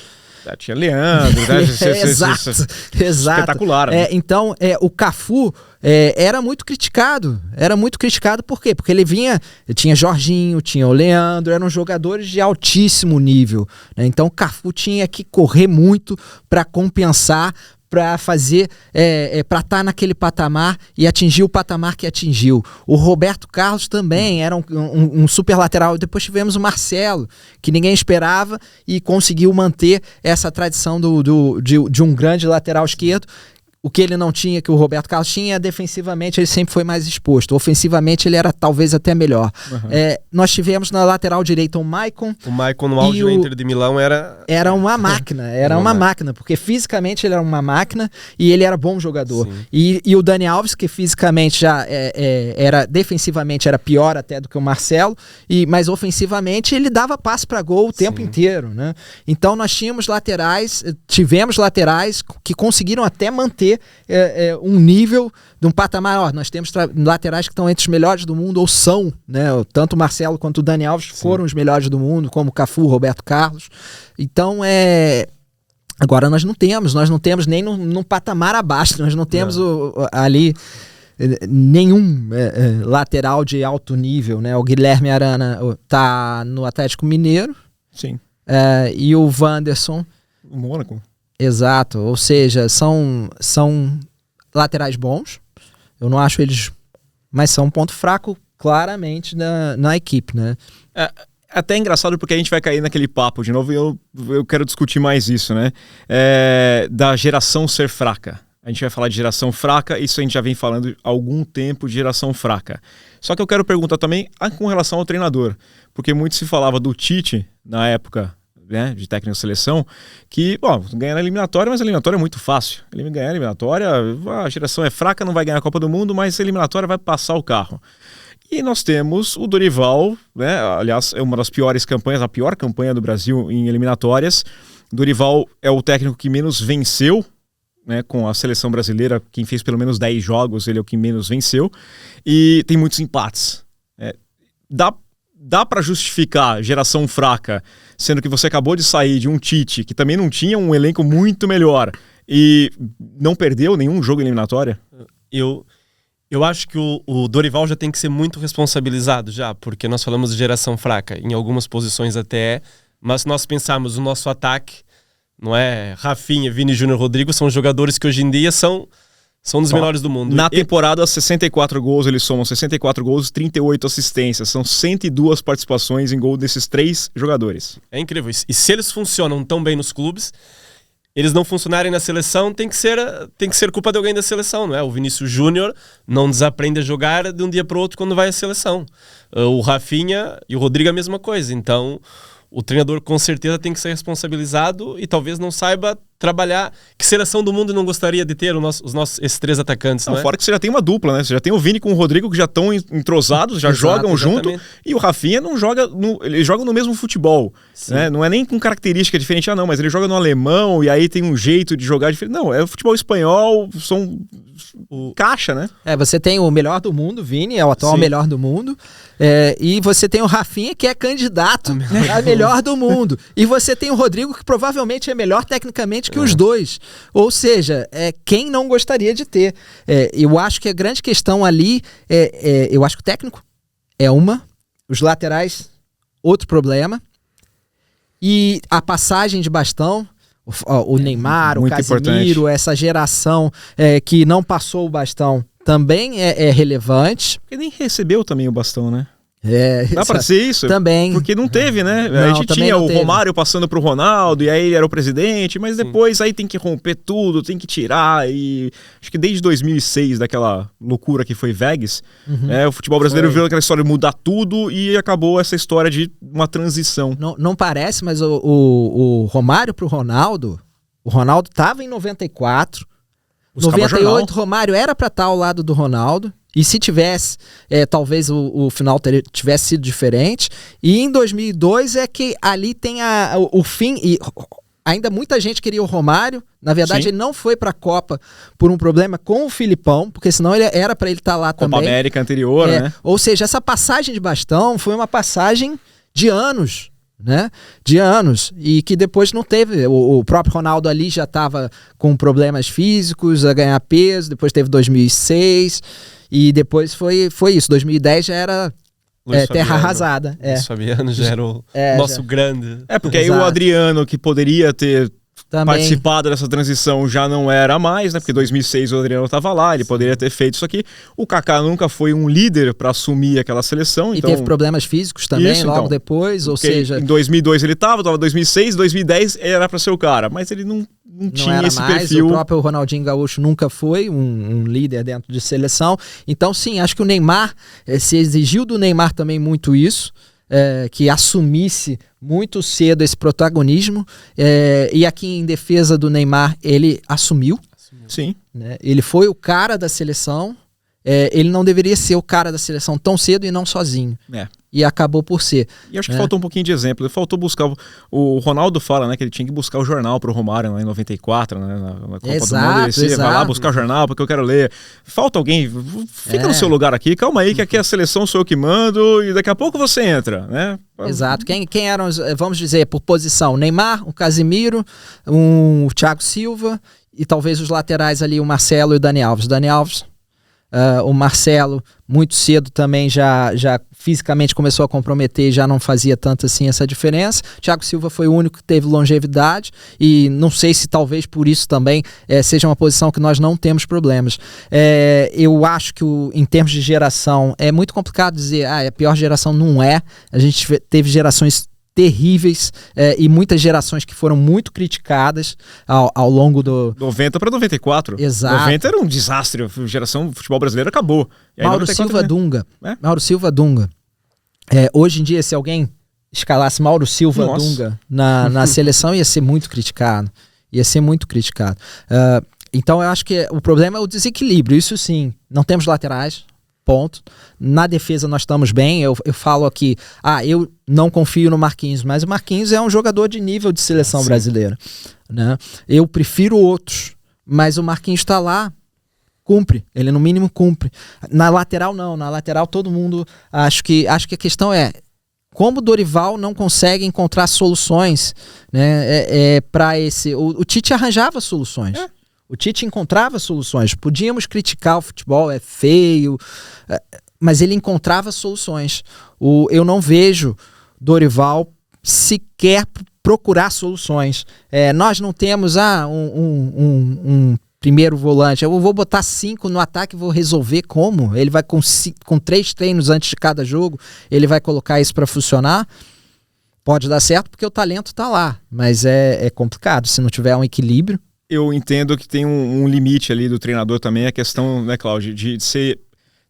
Tinha Leandro, né? Exato. Espetacular. Né? Então, o Cafu era muito criticado. Por quê? Porque ele tinha Jorginho, tinha o Leandro, eram jogadores de altíssimo nível. Né? Então, o Cafu tinha que correr muito para compensar, para fazer, para estar naquele patamar e atingir o patamar que atingiu. O Roberto Carlos também era um super lateral. Depois tivemos o Marcelo, que ninguém esperava e conseguiu manter essa tradição de um grande lateral esquerdo. o que ele não tinha, que o Roberto Carlos tinha, defensivamente ele sempre foi mais exposto. Ofensivamente ele era talvez até melhor. Nós tivemos na lateral direita o Maicon. O Maicon no auge do Inter de Milão era uma máquina. Era uma máquina, porque fisicamente ele era uma máquina e ele era bom jogador. E o Dani Alves, que fisicamente já era, defensivamente era pior até do que o Marcelo, mas ofensivamente ele dava passe para gol o tempo inteiro, né? Então nós tivemos laterais que conseguiram até manter um nível de um patamar. Nós temos laterais que estão entre os melhores do mundo, ou são, né? Tanto o Marcelo quanto o Dani Alves foram os melhores do mundo, como o Cafu, o Roberto Carlos. Então agora nós não temos nem num patamar abaixo, nós não temos ali nenhum lateral de alto nível, né? O Guilherme Arana tá no Atlético Mineiro. Sim. E o Wanderson, o Mônaco. Exato, ou seja, são laterais bons, eu não acho eles, mas são um ponto fraco claramente na equipe, né? É até engraçado porque a gente vai cair naquele papo de novo e eu quero discutir mais isso, né? Da geração ser fraca. A gente vai falar de geração fraca, isso a gente já vem falando há algum tempo de geração fraca. Só que eu quero perguntar também com relação ao treinador, porque muito se falava do Tite na época, né, de técnico de seleção, que, ganhar na eliminatória, mas a eliminatória é muito fácil. Ganhar a eliminatória, a geração é fraca, não vai ganhar a Copa do Mundo, mas a eliminatória vai passar o carro. E nós temos o Dorival, né, aliás, é uma das piores campanhas, a pior campanha do Brasil em eliminatórias. Dorival é o técnico que menos venceu, né, com a seleção brasileira, quem fez pelo menos 10 jogos, ele é o que menos venceu, e tem muitos empates. Dá para justificar geração fraca, sendo que você acabou de sair de um Tite, que também não tinha um elenco muito melhor, e não perdeu nenhum jogo eliminatória? Eu acho que o Dorival já tem que ser muito responsabilizado já, porque nós falamos de geração fraca, em algumas posições até, mas se nós pensarmos o nosso ataque, não é? Rafinha, Vini Júnior, Rodrigo são jogadores que hoje em dia são dos melhores do mundo. Na temporada, 64 gols, eles somam 64 gols, 38 assistências. São 102 participações em gol desses 3 jogadores. É incrível. E se eles funcionam tão bem nos clubes, eles não funcionarem na seleção, tem que ser culpa de alguém da seleção, não é? O Vinícius Júnior não desaprende a jogar de um dia para o outro quando vai à seleção. O Rafinha e o Rodrigo a mesma coisa. Então, o treinador com certeza tem que ser responsabilizado e talvez não saiba trabalhar. Que seleção do mundo não gostaria de ter esses 3 atacantes, não é? Fora que você já tem uma dupla, né? Você já tem o Vini com o Rodrigo que já estão entrosados, já jogam junto, e o Rafinha não joga, ele joga no mesmo futebol, né? Não é nem com característica diferente, mas ele joga no alemão e aí tem um jeito de jogar diferente. Não, é o futebol espanhol, são caixa, né? Você tem o melhor do mundo, Vini, é o atual melhor do mundo, e você tem o Rafinha, que é candidato a melhor do mundo, e você tem o Rodrigo, que provavelmente é melhor tecnicamente que os dois. Ou seja, quem não gostaria de ter? Eu acho que a grande questão ali eu acho que o técnico é os laterais, outro problema, e a passagem de bastão, o Neymar, o Casemiro, importante. Essa geração que não passou o bastão também é relevante. Porque nem recebeu também o bastão, né? Dá pra ser isso? Também. Porque não teve, né? A gente tinha o Romário passando proRonaldo, e aí ele era o presidente, mas depois aí tem que romper tudo, tem que tirar, e acho que desde 2006, daquela loucura que foi Vegas, o futebol brasileiro viu aquela história de mudar tudo e acabou essa história de uma transição. Não parece, mas o Romário pro Ronaldo, o Ronaldo tava em 94, 98, Romário era pra estar ao lado do Ronaldo. E se tivesse, talvez o final tivesse sido diferente. E em 2002 é que ali tem o fim. E ainda muita gente queria o Romário. Na verdade, ele não foi para a Copa por um problema com o Filipão, porque senão era para ele estar lá Copa também. Copa América anterior, né? Ou seja, essa passagem de bastão foi uma passagem de anos. Né? De anos, e que depois não teve. O próprio Ronaldo ali já estava com problemas físicos, a ganhar peso, depois teve 2006, e depois foi isso. 2010 já era terra arrasada. Luiz Fabiano já era o nosso grande. Porque aí o Adriano, que poderia ter participado dessa transição, já não era mais, né? Porque em 2006 o Adriano estava lá, ele poderia ter feito isso aqui. O Kaká nunca foi um líder para assumir aquela seleção. E teve problemas físicos também logo depois, ou seja... Em 2002 ele estava em 2006, 2010 era para ser o cara, mas ele não não tinha esse perfil. O próprio Ronaldinho Gaúcho nunca foi um líder dentro de seleção. Então, sim, acho que o Neymar, se exigiu do Neymar também muito isso, que assumisse muito cedo esse protagonismo. E aqui em defesa do Neymar, ele assumiu. Sim. Né? Ele foi o cara da seleção. Ele não deveria ser o cara da seleção tão cedo e não sozinho. E acabou por ser. E acho que faltou um pouquinho de exemplo. Ele faltou buscar... O Ronaldo fala, né, que ele tinha que buscar o jornal pro Romário lá em 94, né, na Copa do Mundo. Ele vai lá buscar o jornal porque eu quero ler. Falta alguém... Fica no seu lugar aqui, calma aí, que aqui a seleção sou eu que mando e daqui a pouco você entra, né? Exato. Quem eram, vamos dizer, por posição? Neymar, o Casimiro, o Thiago Silva e talvez os laterais ali, o Marcelo e o Dani Alves. Dani Alves... o Marcelo muito cedo também já fisicamente começou a comprometer e já não fazia tanto assim essa diferença. Thiago Silva foi o único que teve longevidade e não sei se talvez por isso também seja uma posição que nós não temos problemas. Eu acho que em termos de geração é muito complicado dizer a pior geração não é. A gente teve gerações terríveis e muitas gerações que foram muito criticadas ao longo do... 90 para 94. Exato. 90 era um desastre, a geração futebol brasileiro acabou. Mauro Silva Dunga. Mauro Silva Dunga. Hoje em dia, se alguém escalasse Mauro Silva Dunga na seleção, ia ser muito criticado. Então eu acho que o problema é o desequilíbrio, isso sim. Não temos laterais, ponto. Na defesa nós estamos bem. Eu falo aqui, eu não confio no Marquinhos, mas o Marquinhos é um jogador de nível de seleção brasileira, né? Eu prefiro outros, mas o Marquinhos está lá, cumpre, ele no mínimo cumpre. Na lateral não, na lateral todo mundo, acho que a questão é como o Dorival não consegue encontrar soluções, né, para esse... O Tite arranjava soluções. O Tite encontrava soluções. Podíamos criticar o futebol, é feio, mas ele encontrava soluções. Eu não vejo Dorival sequer procurar soluções. Nós não temos um primeiro volante. Eu vou botar 5 no ataque e vou resolver como? Ele vai com 3 treinos antes de cada jogo, ele vai colocar isso para funcionar? Pode dar certo porque o talento está lá, mas é complicado se não tiver um equilíbrio. Eu entendo que tem um limite ali do treinador também, a questão, né, Cláudio, de ser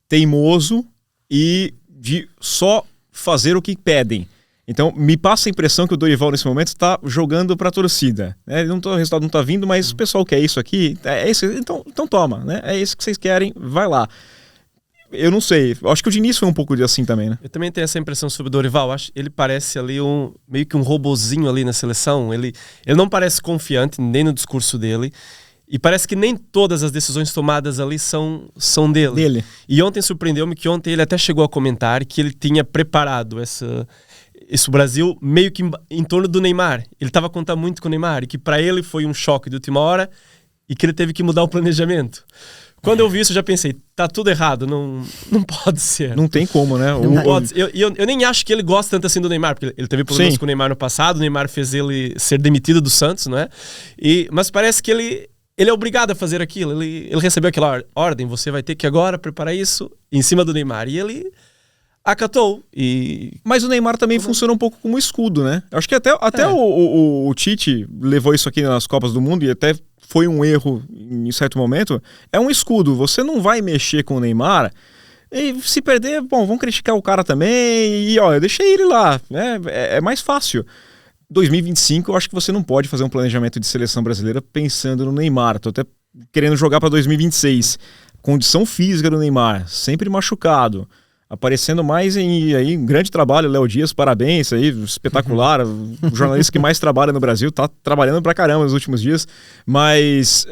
teimoso e de só fazer o que pedem. Então, me passa a impressão que o Dorival, nesse momento, está jogando para a torcida. Né? O resultado não está vindo, mas o pessoal quer isso aqui, é isso, então toma, né? É isso que vocês querem, vai lá. Eu não sei, acho que o Diniz foi um pouco assim também, né? Eu também tenho essa impressão sobre o Dorival. Ele parece ali meio que um robozinho ali na seleção. Ele não parece confiante nem no discurso dele. E parece que nem todas as decisões tomadas ali são dele. E ontem surpreendeu-me que ontem ele até chegou a comentar que ele tinha preparado esse Brasil meio que em torno do Neymar. Ele estava contando muito com o Neymar e que para ele foi um choque de última hora e que ele teve que mudar o planejamento. Quando eu vi isso, eu já pensei, tá tudo errado, não pode ser. Não tem como, né? Eu nem acho que ele gosta tanto assim do Neymar, porque ele teve problemas com o Neymar no passado, o Neymar fez ele ser demitido do Santos, não é? Mas parece que ele é obrigado a fazer aquilo, ele recebeu aquela ordem, você vai ter que agora preparar isso em cima do Neymar, e ele acatou. Mas o Neymar também funciona um pouco como escudo, né? Eu acho que até o Tite levou isso aqui nas Copas do Mundo e até foi um erro em certo momento. É um escudo, você não vai mexer com o Neymar e se perder, vão criticar o cara também e eu deixei ele lá, né? É mais fácil. 2025 eu acho que você não pode fazer um planejamento de seleção brasileira pensando no Neymar. Tô até querendo jogar para 2026. Condição física do Neymar, sempre machucado, aparecendo mais em grande trabalho, Léo Dias, parabéns, aí, espetacular, o jornalista que mais trabalha no Brasil, tá trabalhando pra caramba nos últimos dias, mas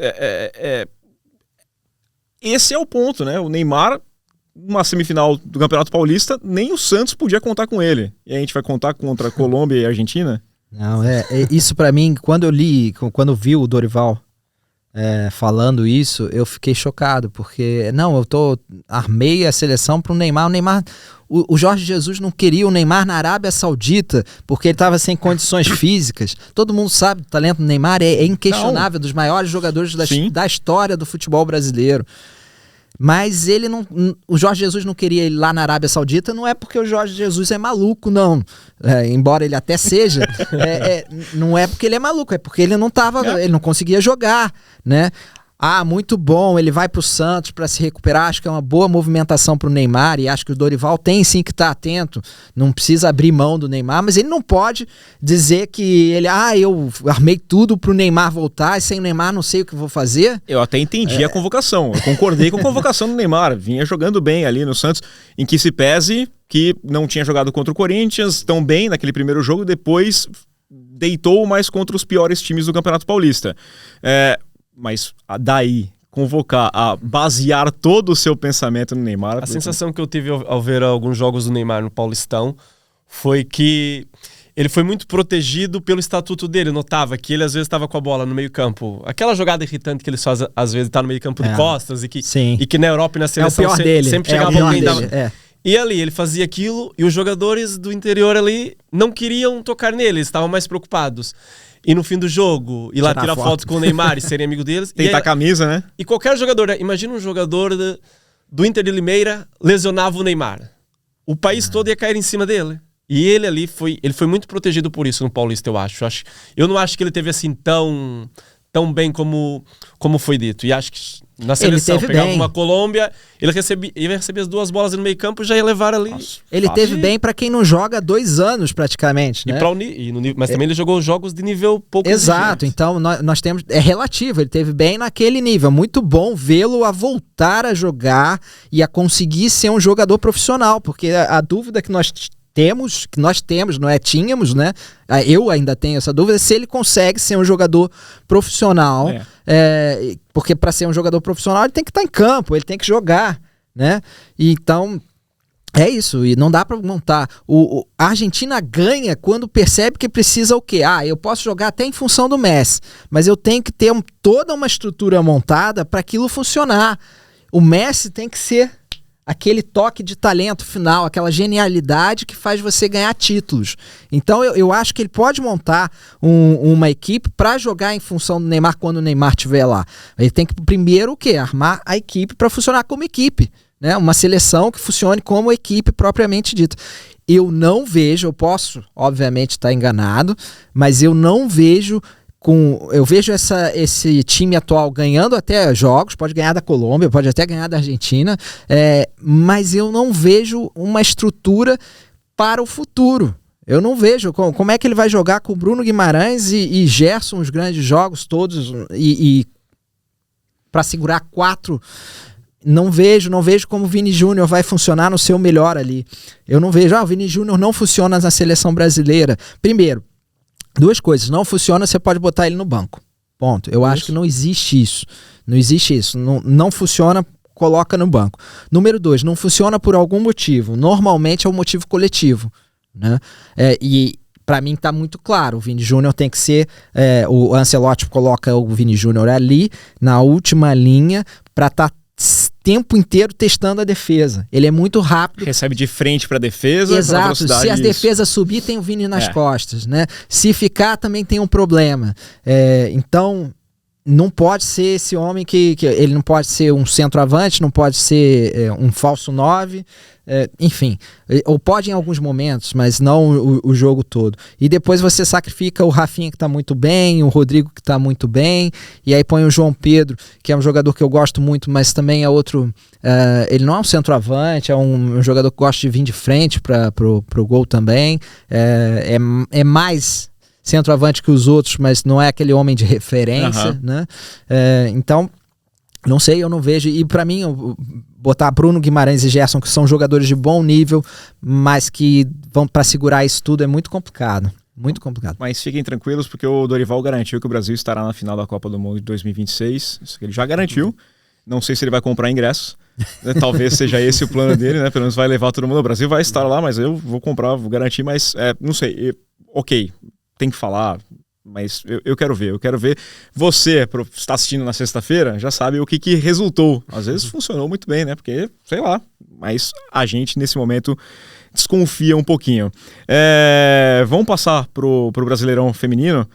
esse é o ponto, né? O Neymar, uma semifinal do Campeonato Paulista, nem o Santos podia contar com ele, e a gente vai contar contra a Colômbia e a Argentina? Não, isso pra mim, quando eu vi o Dorival falando isso, eu fiquei chocado, porque armei a seleção para o Neymar. O Jorge Jesus não queria o Neymar na Arábia Saudita, porque ele estava sem condições físicas. Todo mundo sabe, o talento do Neymar é inquestionável, dos maiores jogadores da história do futebol brasileiro. Mas ele não. O Jorge Jesus não queria ele lá na Arábia Saudita, não é porque o Jorge Jesus é maluco, não. Embora ele até seja, não é porque ele é maluco, é porque ele não tava, ele não conseguia jogar, né? Muito bom, ele vai pro Santos para se recuperar, acho que é uma boa movimentação pro Neymar, e acho que o Dorival tem sim que estar atento, não precisa abrir mão do Neymar, mas ele não pode dizer que ele, eu armei tudo pro Neymar voltar, e sem o Neymar não sei o que vou fazer. Eu até entendi a convocação, eu concordei com a convocação do Neymar, vinha jogando bem ali no Santos, em que se pese que não tinha jogado contra o Corinthians tão bem naquele primeiro jogo, depois deitou mais contra os piores times do Campeonato Paulista. Mas daí, convocar, a basear todo o seu pensamento no Neymar... A sensação que eu tive ao ver alguns jogos do Neymar no Paulistão foi que ele foi muito protegido pelo estatuto dele. Eu notava que ele às vezes estava com a bola no meio campo. Aquela jogada irritante que ele faz às vezes, tá no meio campo de costas e que na Europa e na seleção sempre chegava alguém... E ali, ele fazia aquilo e os jogadores do interior ali não queriam tocar nele, eles estavam mais preocupados. E no fim do jogo, ir lá tirar fotos com o Neymar e serem amigo deles. Tentar a camisa, né? E qualquer jogador, imagina um jogador do Inter de Limeira lesionava o Neymar. O país todo ia cair em cima dele. E ele ali foi muito protegido por isso no Paulista, eu acho. Eu não acho que ele teve assim tão bem como foi dito. E acho que na seleção, pegava uma Colômbia, ele ia receber as duas bolas no meio campo e já ia levar ali. Nossa, ele teve bem pra quem não joga há 2 anos praticamente, né? Mas também ele jogou jogos de nível pouco exato, exigente. Então nós temos... É relativo, ele teve bem naquele nível. Muito bom vê-lo a voltar a jogar e a conseguir ser um jogador profissional, porque a dúvida que nós temos, não é? Tínhamos, né? Eu ainda tenho essa dúvida, se ele consegue ser um jogador profissional, porque para ser um jogador profissional ele tem que estar em campo, ele tem que jogar, né? E então, é isso, e não dá para montar. A Argentina ganha quando percebe que precisa o quê? Eu posso jogar até em função do Messi, mas eu tenho que ter toda uma estrutura montada para aquilo funcionar. O Messi tem que ser aquele toque de talento final, aquela genialidade que faz você ganhar títulos. Então eu acho que ele pode montar uma equipe para jogar em função do Neymar quando o Neymar estiver lá. Ele tem que primeiro o quê? Armar a equipe para funcionar como equipe, né? Uma seleção que funcione como equipe propriamente dita. Eu não vejo, eu posso obviamente estar enganado, mas eu não vejo... Eu vejo esse time atual ganhando até jogos, pode ganhar da Colômbia, pode até ganhar da Argentina, mas eu não vejo uma estrutura para o futuro. Eu não vejo como é que ele vai jogar com Bruno Guimarães e Gerson os grandes jogos todos e para segurar 4. Não vejo como o Vini Júnior vai funcionar no seu melhor ali. Eu não vejo, o Vini Júnior não funciona na seleção brasileira. Primeiro, 2 coisas, não funciona, você pode botar ele no banco. Ponto. Eu acho que não existe isso. Não existe isso. Não funciona, coloca no banco. Número 2, não funciona por algum motivo. Normalmente é um motivo coletivo, né? E para mim tá muito claro, o Vini Júnior tem que ser... o Ancelotti coloca o Vini Júnior ali, na última linha, para estar tempo inteiro testando a defesa. Ele é muito rápido. Recebe de frente para a defesa. Exato. Se as defesas subir, tem o Vini nas costas, né? Se ficar, também tem um problema. Então, não pode ser esse homem que ele não pode ser um centroavante, não pode ser um falso 9, enfim, ou pode em alguns momentos, mas não o jogo todo. E depois você sacrifica o Rafinha, que tá muito bem, o Rodrigo, que tá muito bem, e aí põe o João Pedro, que é um jogador que eu gosto muito, mas também é outro... ele não é um centroavante, é um jogador que gosta de vir de frente pro gol também. É mais centroavante que os outros, mas não é aquele homem de referência, né? Então, não sei, eu não vejo. E para mim, botar Bruno Guimarães e Gerson, que são jogadores de bom nível, mas que vão para segurar isso tudo, é muito complicado. Muito complicado. Mas fiquem tranquilos, porque o Dorival garantiu que o Brasil estará na final da Copa do Mundo de 2026. Isso que ele já garantiu. Não sei se ele vai comprar ingresso. Talvez seja esse o plano dele, né? Pelo menos vai levar todo mundo. O Brasil vai estar lá, mas eu vou comprar, vou garantir, mas não sei. Ok, tem que falar, mas eu quero ver. Eu quero ver. Você, está assistindo na sexta-feira, já sabe o que resultou. Às vezes funcionou muito bem, né? Porque, sei lá, mas a gente, nesse momento, desconfia um pouquinho. Vamos passar pro Brasileirão Feminino.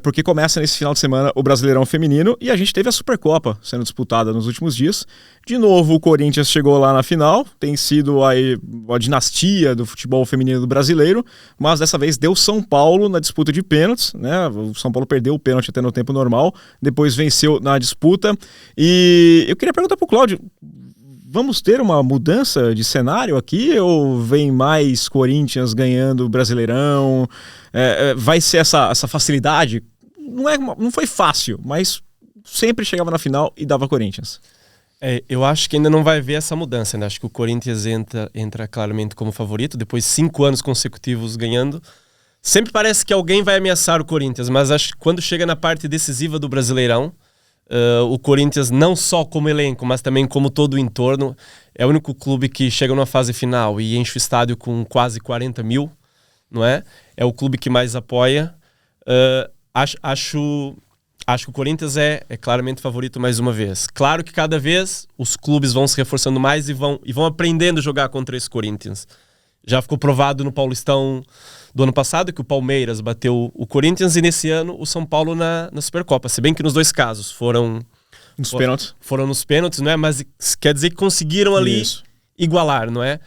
porque começa nesse final de semana o Brasileirão Feminino e a gente teve a Supercopa sendo disputada nos últimos dias. De novo, o Corinthians chegou lá na final, tem sido aí a dinastia do futebol feminino do brasileiro, mas dessa vez deu São Paulo na disputa de pênaltis, né? O São Paulo perdeu o pênalti até no tempo normal, depois venceu na disputa. E eu queria perguntar pro Cláudio, vamos ter uma mudança de cenário aqui ou vem mais Corinthians ganhando o Brasileirão? Vai ser essa facilidade? Não foi fácil, mas sempre chegava na final e dava Corinthians. Eu acho que ainda não vai ver essa mudança, né? Acho que o Corinthians entra claramente como favorito, depois de 5 anos consecutivos ganhando. Sempre parece que alguém vai ameaçar o Corinthians, mas acho que quando chega na parte decisiva do Brasileirão, o Corinthians, não só como elenco, mas também como todo o entorno, é o único clube que chega numa fase final e enche o estádio com quase 40 mil, não é? É o clube que mais apoia. Acho que o Corinthians é claramente favorito mais uma vez. Claro que cada vez os clubes vão se reforçando mais e vão aprendendo a jogar contra esse Corinthians. Já ficou provado no Paulistão do ano passado que o Palmeiras bateu o Corinthians e nesse ano o São Paulo na Supercopa. Se bem que nos dois casos foram nos pênaltis, não é? Mas quer dizer que conseguiram ali igualar, não é?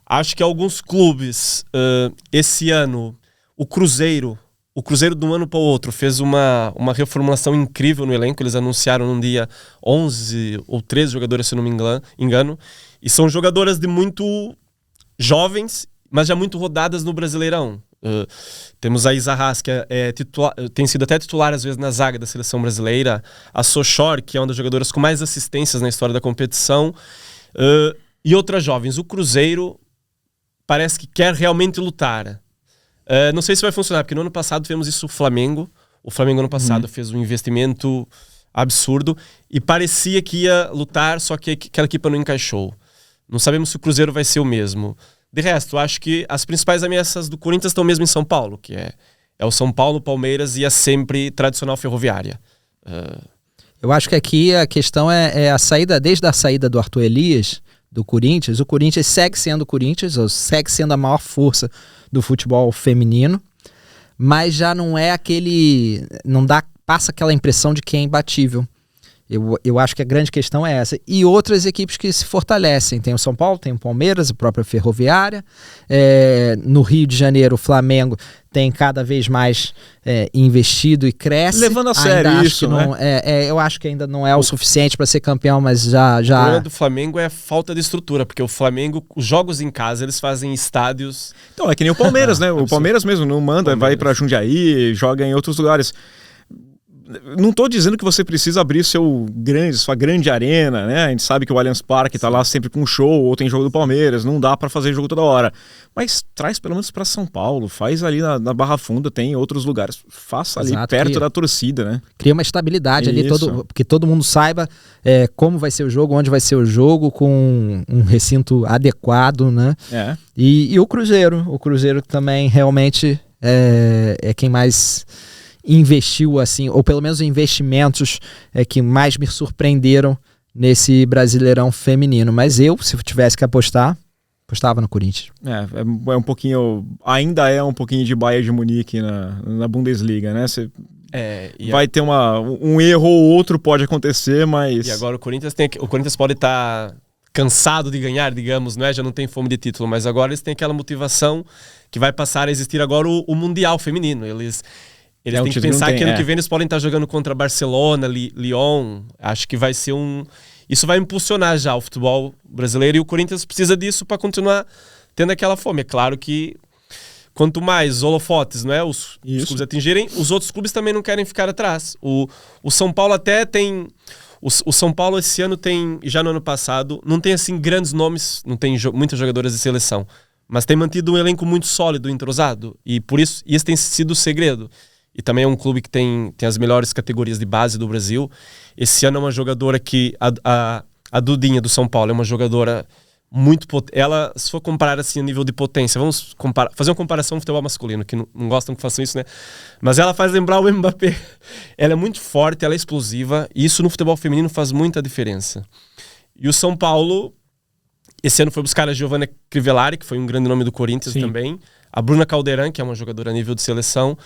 Acho que alguns clubes, esse ano, o Cruzeiro de um ano para o outro fez uma reformulação incrível no elenco. Eles anunciaram num dia 11 ou 13 jogadores, se não me engano. E são jogadoras de muito jovens, mas já muito rodadas no Brasileirão. Temos a Isa Haas, que tem sido até titular às vezes na zaga da seleção brasileira. A Sochor, que é uma das jogadoras com mais assistências na história da competição. E outras jovens. O Cruzeiro parece que quer realmente lutar. Não sei se vai funcionar, porque no ano passado tivemos isso o Flamengo. O Flamengo ano passado fez um investimento absurdo e parecia que ia lutar, só que aquela equipa não encaixou. Não sabemos se o Cruzeiro vai ser o mesmo. De resto, acho que as principais ameaças do Corinthians estão mesmo em São Paulo, que é o São Paulo, o Palmeiras e a sempre tradicional Ferroviária. Eu acho que aqui a questão é a saída, desde a saída do Arthur Elias, do Corinthians. O Corinthians segue sendo o Corinthians, ou segue sendo a maior força do futebol feminino, mas já não é aquele... passa aquela impressão de que é imbatível. Eu acho que a grande questão é essa. E outras equipes que se fortalecem. Tem o São Paulo, tem o Palmeiras, a própria Ferroviária. No Rio de Janeiro, o Flamengo tem cada vez mais investido e cresce. Levando a sério isso, eu acho que ainda não é o suficiente para ser campeão, mas já... O problema do Flamengo é a falta de estrutura, porque o Flamengo, os jogos em casa, eles fazem estádios... Então, é que nem o Palmeiras, né? O Palmeiras mesmo não manda, vai para Jundiaí, joga em outros lugares. Não estou dizendo que você precisa abrir sua grande arena, né? A gente sabe que o Allianz Parque está lá sempre com show, ou tem jogo do Palmeiras, não dá para fazer jogo toda hora. Mas traz pelo menos para São Paulo, faz ali na Barra Funda, tem outros lugares. Faça ali perto da torcida, né? Cria uma estabilidade ali, porque todo mundo saiba como vai ser o jogo, onde vai ser o jogo, com um recinto adequado, né? E o Cruzeiro também realmente é quem mais... investiu assim, ou pelo menos investimentos que mais me surpreenderam nesse Brasileirão feminino. Mas eu, se tivesse que apostar, apostava no Corinthians. É um pouquinho, ainda é um pouquinho de Bayern de Munique na Bundesliga, né? Vai ter um erro ou outro, pode acontecer, mas... E agora o Corinthians pode estar cansado de ganhar, digamos, não é? Já não tem fome de título, mas agora eles têm aquela motivação que vai passar a existir agora o Mundial feminino. Eles têm que pensar que ano que vem eles podem estar jogando contra Barcelona, Lyon. Acho que vai ser isso vai impulsionar já o futebol brasileiro e o Corinthians precisa disso para continuar tendo aquela fome. É claro que quanto mais holofotes, não é, os clubes atingirem, os outros clubes também não querem ficar atrás. O São Paulo até tem... O São Paulo esse ano tem, já no ano passado, não tem assim grandes nomes, não tem muitas jogadoras de seleção, mas tem mantido um elenco muito sólido, entrosado. E por isso, esse tem sido o segredo. E também é um clube que tem as melhores categorias de base do Brasil. Esse ano é uma jogadora que... A Dudinha do São Paulo é uma jogadora muito potente. Ela, se for comparar assim a nível de potência, vamos fazer uma comparação com o futebol masculino, que não gostam que façam isso, né? Mas ela faz lembrar o Mbappé. Ela é muito forte, ela é explosiva, e isso no futebol feminino faz muita diferença. E o São Paulo, esse ano foi buscar a Giovanna Crivellari, que foi um grande nome do Corinthians também. a Bruna Caldeirão, que é uma jogadora a nível de seleção.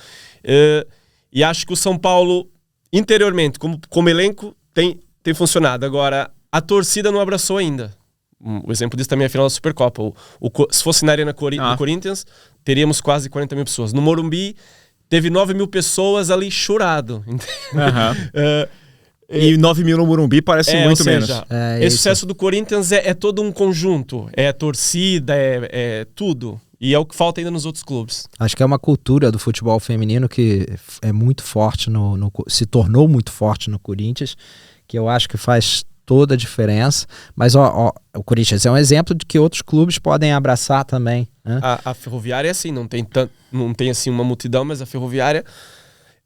E acho que o São Paulo, interiormente, como elenco, tem funcionado. Agora, a torcida não abraçou ainda. O exemplo disso também é a final da Supercopa. Se fosse na Arena do Corinthians, teríamos quase 40 mil pessoas. No Morumbi, teve 9 mil pessoas ali chorado. E 9 mil no Morumbi parece muito menos. Esse sucesso do Corinthians é todo um conjunto. É a torcida, é tudo. E é o que falta ainda nos outros clubes. Acho que é uma cultura do futebol feminino que é muito forte, se tornou muito forte no Corinthians, que eu acho que faz toda a diferença. Mas o Corinthians é um exemplo de que outros clubes podem abraçar também, né? A Ferroviária é assim, não tem assim uma multidão, mas a Ferroviária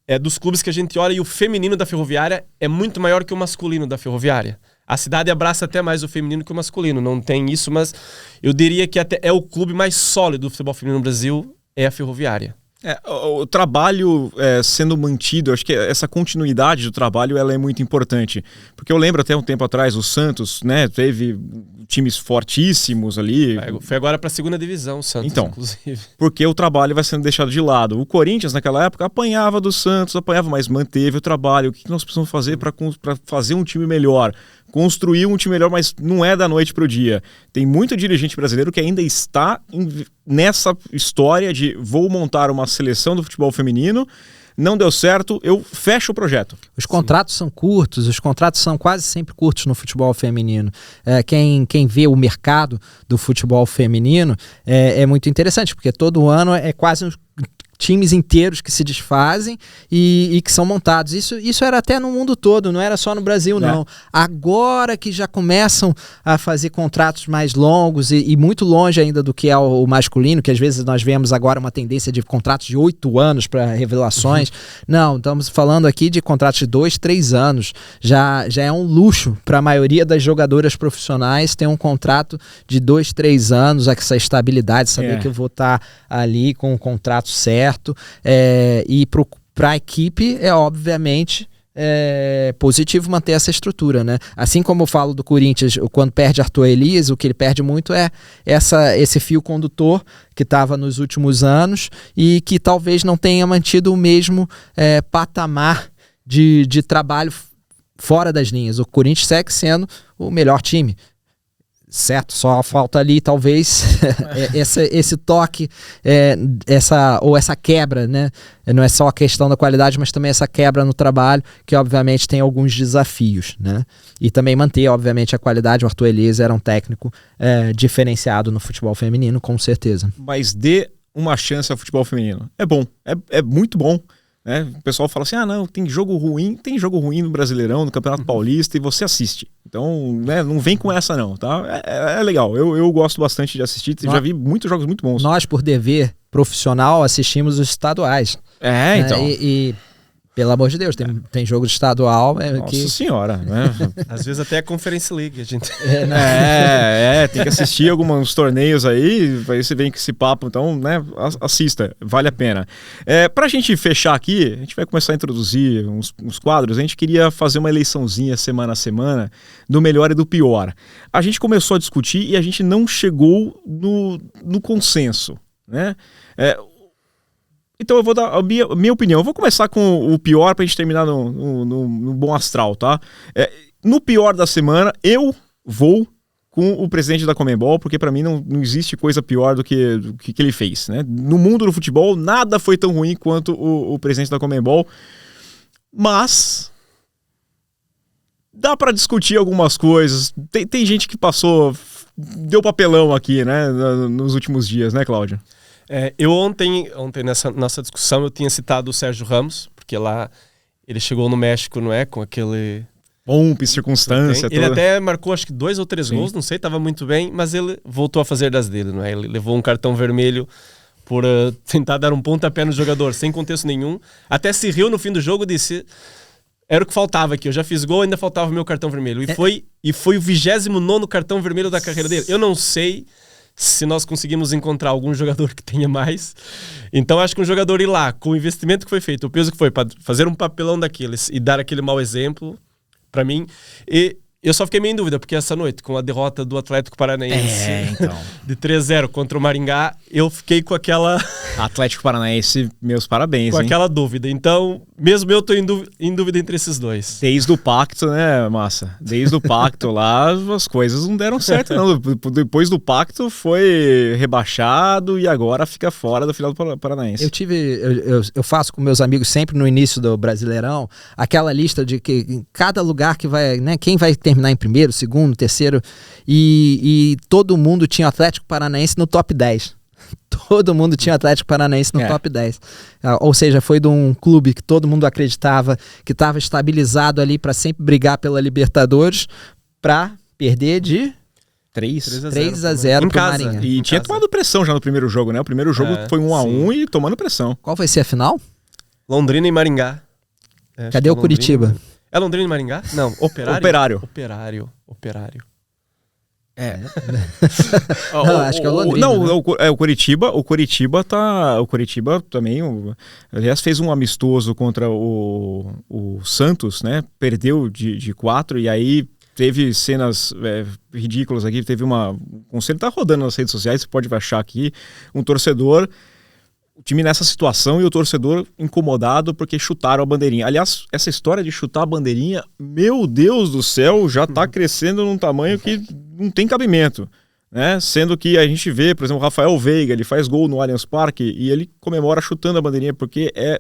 é dos clubes que a gente olha, e o feminino da Ferroviária é muito maior que o masculino da Ferroviária. A cidade abraça até mais o feminino que o masculino. Não tem isso, mas eu diria que até é o clube mais sólido do futebol feminino no Brasil, é a Ferroviária. O trabalho sendo mantido, acho que essa continuidade do trabalho ela é muito importante. Porque eu lembro até um tempo atrás, o Santos, né, teve times fortíssimos ali. Foi agora para a segunda divisão o Santos, então, inclusive. Porque o trabalho vai sendo deixado de lado. O Corinthians, naquela época, apanhava do Santos, mas manteve o trabalho. O que nós precisamos fazer para fazer um time melhor? Construir um time melhor, mas não é da noite para o dia. Tem muito dirigente brasileiro que ainda está nessa história de vou montar uma seleção do futebol feminino, não deu certo, eu fecho o projeto. Os contratos são curtos, os contratos são quase sempre curtos no futebol feminino. Quem vê o mercado do futebol feminino é muito interessante, porque todo ano é quase times inteiros que se desfazem e que são montados. Isso era até no mundo todo, não era só no Brasil, não. Agora que já começam a fazer contratos mais longos e muito longe ainda do que é o masculino, que às vezes nós vemos agora uma tendência de contratos de 8 anos para revelações. Não, estamos falando aqui de contratos de 2, 3 anos. Já é um luxo para a maioria das jogadoras profissionais ter um contrato de 2, 3 anos, essa estabilidade, saber que eu vou estar ali com um contrato certo. E para a equipe obviamente positivo manter essa estrutura, né? Assim como eu falo do Corinthians, quando perde Arthur Elias, o que ele perde muito é esse fio condutor que estava nos últimos anos e que talvez não tenha mantido o mesmo patamar de trabalho fora das linhas. O Corinthians segue sendo o melhor time, certo? Só falta ali talvez esse toque, essa quebra, né? Não é só a questão da qualidade, mas também essa quebra no trabalho, que obviamente tem alguns desafios, né? E também manter, obviamente, a qualidade. O Arthur Elias era um técnico diferenciado no futebol feminino, com certeza. Mas dê uma chance ao futebol feminino. É bom, é muito bom. O pessoal fala assim, não, tem jogo ruim no Brasileirão, no Campeonato Paulista, e você assiste. Então, não vem com essa não, tá? É legal, eu gosto bastante de assistir, já vi muitos jogos muito bons. Nós, por dever profissional, assistimos os estaduais. Então. E pelo amor de Deus, tem jogo de estadual. Nossa senhora, né? Às vezes até a Conference League a gente... tem que assistir alguns torneios aí você vem com esse papo, então, né, assista, vale a pena. Pra gente fechar aqui, a gente vai começar a introduzir uns quadros, a gente queria fazer uma eleiçãozinha semana a semana, do melhor e do pior. A gente começou a discutir e a gente não chegou no consenso, né? Então eu vou dar a minha opinião. Eu vou começar com o pior pra gente terminar no bom astral, tá? No pior da semana, eu vou com o presidente da Conmebol, porque pra mim não existe coisa pior do que ele fez, né? No mundo do futebol, nada foi tão ruim quanto o presidente da Conmebol. Mas dá pra discutir algumas coisas. Tem gente que deu papelão aqui, né? Nos últimos dias, né, Cláudio? Eu ontem nessa nossa discussão eu tinha citado o Sérgio Ramos, porque lá ele chegou no México, não é? Com aquele... pompa e circunstância. Ele até marcou acho que 2 ou 3 gols, não sei, estava muito bem, mas ele voltou a fazer das dele, não é? Ele levou um cartão vermelho por tentar dar um pontapé no jogador, sem contexto nenhum. Até se riu no fim do jogo e disse... Era o que faltava aqui, eu já fiz gol, ainda faltava o meu cartão vermelho. E foi o 29º cartão vermelho da carreira dele. Eu não sei... se nós conseguimos encontrar algum jogador que tenha mais. Então acho que um jogador ir lá, com o investimento que foi feito, o peso que foi, para fazer um papelão daqueles e dar aquele mau exemplo, para mim, e eu só fiquei meio em dúvida, porque essa noite, com a derrota do Atlético Paranaense de 3-0 contra o Maringá, eu fiquei com aquela... Atlético Paranaense, meus parabéns, com aquela dúvida. Então, mesmo eu tô em dúvida entre esses dois. Desde o pacto, né, Massa? Desde o pacto lá, as coisas não deram certo, não. Depois do pacto foi rebaixado e agora fica fora da final do Paranaense. Eu faço com meus amigos sempre no início do Brasileirão aquela lista de que em cada lugar que vai, né, quem vai terminar em primeiro, segundo, terceiro, e todo mundo tinha Atlético Paranaense no top 10. Todo mundo tinha Atlético Paranaense no top 10. Ou seja, foi de um clube que todo mundo acreditava que estava estabilizado ali para sempre brigar pela Libertadores, para perder de 3-0 pro Maringá. E tinha tomado pressão já no primeiro jogo, né? O primeiro jogo foi 1-1 e tomando pressão. Qual vai ser a final? Londrina e Maringá. Cadê o Curitiba? É Londrina e Maringá? Não, Operário. Operário. Não, acho que é o Londrina. Não, né? O Curitiba. O Curitiba também. Aliás, fez um amistoso contra o Santos, né? Perdeu de 4 e aí teve cenas ridículas aqui. Teve o conselho tá rodando nas redes sociais, você pode achar aqui. Um torcedor. O time nessa situação e o torcedor incomodado porque chutaram a bandeirinha. Aliás, essa história de chutar a bandeirinha, meu Deus do céu, já tá crescendo num tamanho que não tem cabimento, né? Sendo que a gente vê, por exemplo, o Rafael Veiga, ele faz gol no Allianz Parque e ele comemora chutando a bandeirinha porque é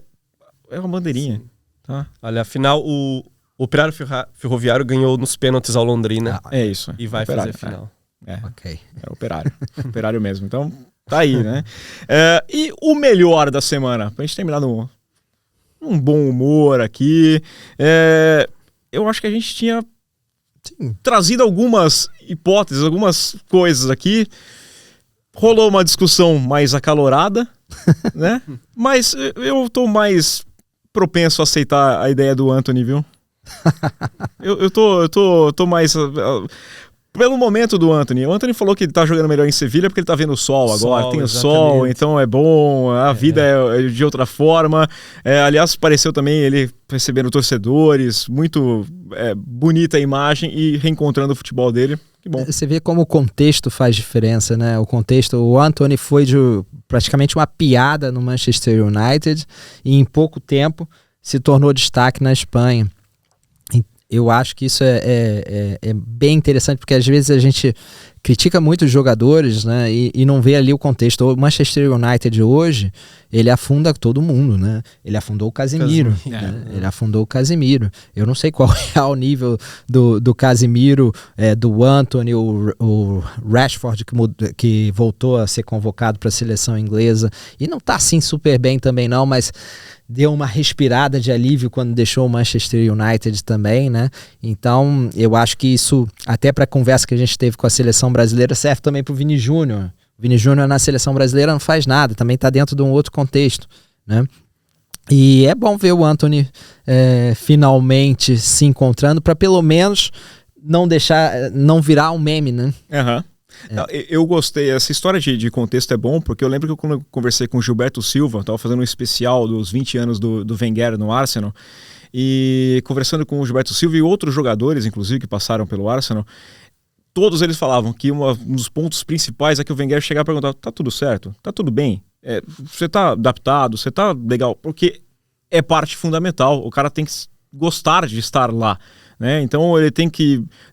uma bandeirinha. Tá? Olha, afinal, o Operário Ferroviário ganhou nos pênaltis ao Londrina. É isso. E vai fazer a final. Ok. É Operário. Operário mesmo. Então... Tá aí, né? E o melhor da semana, pra gente terminar num bom humor aqui. Eu acho que a gente tinha trazido algumas hipóteses, algumas coisas aqui. Rolou uma discussão mais acalorada, né? Mas eu tô mais propenso a aceitar a ideia do Antony, viu? Eu tô mais... Pelo momento do Antony. O Antony falou que ele tá jogando melhor em Sevilha porque ele tá vendo o sol agora. Tem o sol, então é bom. A vida é de outra forma. Aliás, pareceu também ele recebendo torcedores. Muito bonita a imagem e reencontrando o futebol dele. Que bom. Você vê como o contexto faz diferença, né? O Antony foi de praticamente uma piada no Manchester United e em pouco tempo se tornou destaque na Espanha. Eu acho que isso é bem interessante, porque às vezes a gente critica muito os jogadores, né, e não vê ali o contexto. O Manchester United hoje, ele afunda todo mundo, né? Ele afundou o Casemiro. Ele afundou o Casemiro. Eu não sei qual é o nível do Casemiro, do Antony, o Rashford, que voltou a ser convocado para a seleção inglesa. E não tá assim super bem também não, mas... deu uma respirada de alívio quando deixou o Manchester United também, né? Então, eu acho que isso, até para a conversa que a gente teve com a seleção brasileira, serve também para o Vini Júnior. O Vini Júnior na seleção brasileira não faz nada, também está dentro de um outro contexto, né? E é bom ver o Antony finalmente se encontrando para pelo menos não virar um meme, né? Aham. Eu gostei, essa história de contexto é bom, porque eu lembro que quando eu conversei com o Gilberto Silva, estava fazendo um especial dos 20 anos do Wenger no Arsenal, e conversando com o Gilberto Silva e outros jogadores, inclusive, que passaram pelo Arsenal, todos eles falavam que um dos pontos principais é que o Wenger chegava e perguntava, tá tudo certo? Tá tudo bem? Você tá adaptado? Você tá legal? Porque é parte fundamental, o cara tem que gostar de estar lá. Né? Então ele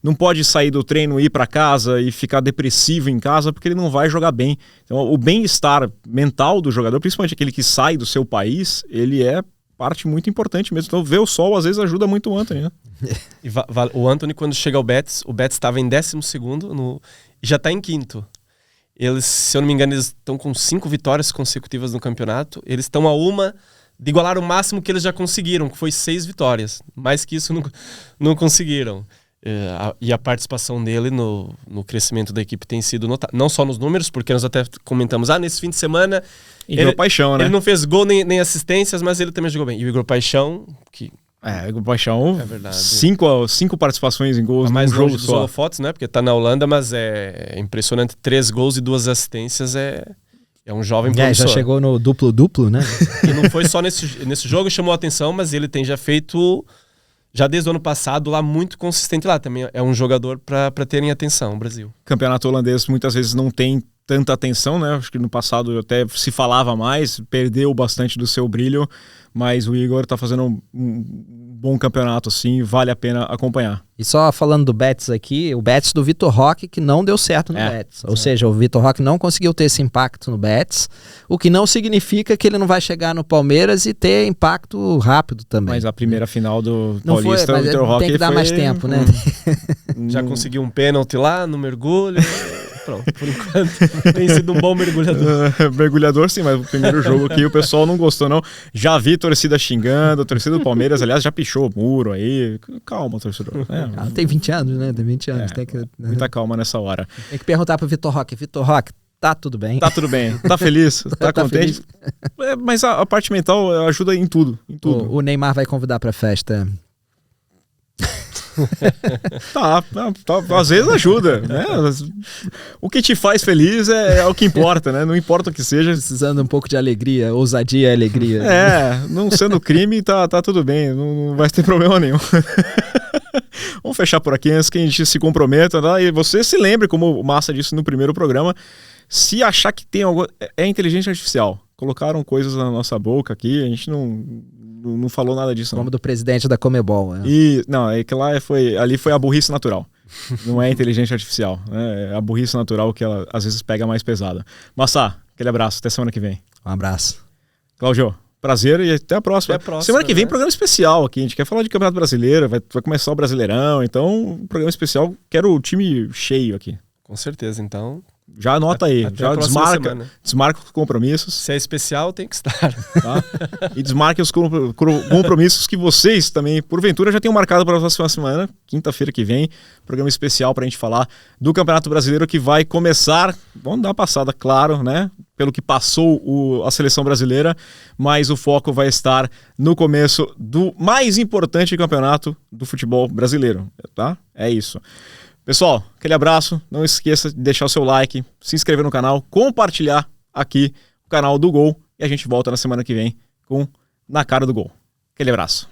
não pode sair do treino, ir para casa e ficar depressivo em casa porque ele não vai jogar bem. Então o bem-estar mental do jogador, principalmente aquele que sai do seu país, ele é parte muito importante mesmo. Então ver o sol às vezes ajuda muito o Antony, né? E o Antony, quando chega ao Betis, o Betis estava em 12º e já está em 5º. Eles, se eu não me engano, eles estão com 5 vitórias consecutivas no campeonato. Eles estão a uma de igualar o máximo que eles já conseguiram, que foi 6 vitórias. Mais que isso não conseguiram. E a participação dele no crescimento da equipe tem sido notável. Não só nos números, porque nós até comentamos, nesse fim de semana... Igor Paixão, né? Ele não fez gol nem assistências, mas ele também jogou bem. E o Igor Paixão, que... Igor Paixão, é verdade. 5 participações em gols mais num jogo dos só. holofotes, né? Porque tá na Holanda, mas é impressionante. 3 gols e 2 assistências é um jovem promissor. Já chegou no duplo-duplo, né? E não foi só nesse jogo, chamou a atenção, mas ele tem já feito já desde o ano passado lá muito consistente lá. Também é um jogador para terem atenção, o Brasil. Campeonato holandês muitas vezes não tem tanta atenção, né? Acho que no passado até se falava mais, perdeu bastante do seu brilho, mas o Igor tá fazendo um bom campeonato, assim, vale a pena acompanhar. E só falando do Betis aqui, o Betis do Vitor Roque, que não deu certo no Betis. Ou seja, o Vitor Roque não conseguiu ter esse impacto no Betis, o que não significa que ele não vai chegar no Palmeiras e ter impacto rápido também. Mas a primeira final do não Paulista, foi, o Vitor Roque tem que dar mais tempo, né? Já conseguiu um pênalti lá no mergulho. Pronto, por enquanto tem sido um bom mergulhador. Mergulhador sim, mas o primeiro jogo aqui o pessoal não gostou não. Já vi torcida xingando, a torcida do Palmeiras, aliás, já pichou o muro aí. Calma, torcedor. Tem 20 anos, né? Tem 20 anos. Tem que, muita calma nessa hora. Tem que perguntar pro Vitor Roque. Vitor Roque, tá tudo bem? Tá tudo bem. Tá feliz? Tá contente? Feliz. Mas a parte mental ajuda em tudo. Em tudo. O Neymar vai convidar pra festa. Tá, às vezes ajuda, né? O que te faz feliz é o que importa, né? Não importa o que seja. Precisando um pouco de alegria, ousadia e alegria. Não sendo crime, tá tudo bem, não vai ter problema nenhum. Vamos fechar por aqui antes que a gente se comprometa, tá? E você se lembre, como o Massa disse no primeiro programa, se achar que tem algo... É inteligência artificial. Colocaram coisas na nossa boca aqui, a gente não falou nada disso. Como do presidente da Comebol. Não, é que ali foi a burrice natural. Não é inteligência artificial. É a burrice natural que ela às vezes pega mais pesada. Massa, aquele abraço, até semana que vem. Um abraço. Cláudio, prazer e até a próxima. Semana que vem, programa especial aqui. A gente quer falar de Campeonato Brasileiro, vai começar o Brasileirão, então, programa especial, quero o time cheio aqui. Com certeza, então... Já anota aí, já desmarca os compromissos. Se é especial, tem que estar. Tá? E desmarque os compromissos que vocês também, porventura, já tenham marcado para a próxima semana, quinta-feira que vem, programa especial para a gente falar do Campeonato Brasileiro que vai começar, vamos dar uma passada, claro, né? Pelo que passou a seleção brasileira, mas o foco vai estar no começo do mais importante campeonato do futebol brasileiro, tá? É isso. Pessoal, aquele abraço, não esqueça de deixar o seu like, se inscrever no canal, compartilhar aqui o canal do Gol e a gente volta na semana que vem com Na Cara do Gol. Aquele abraço.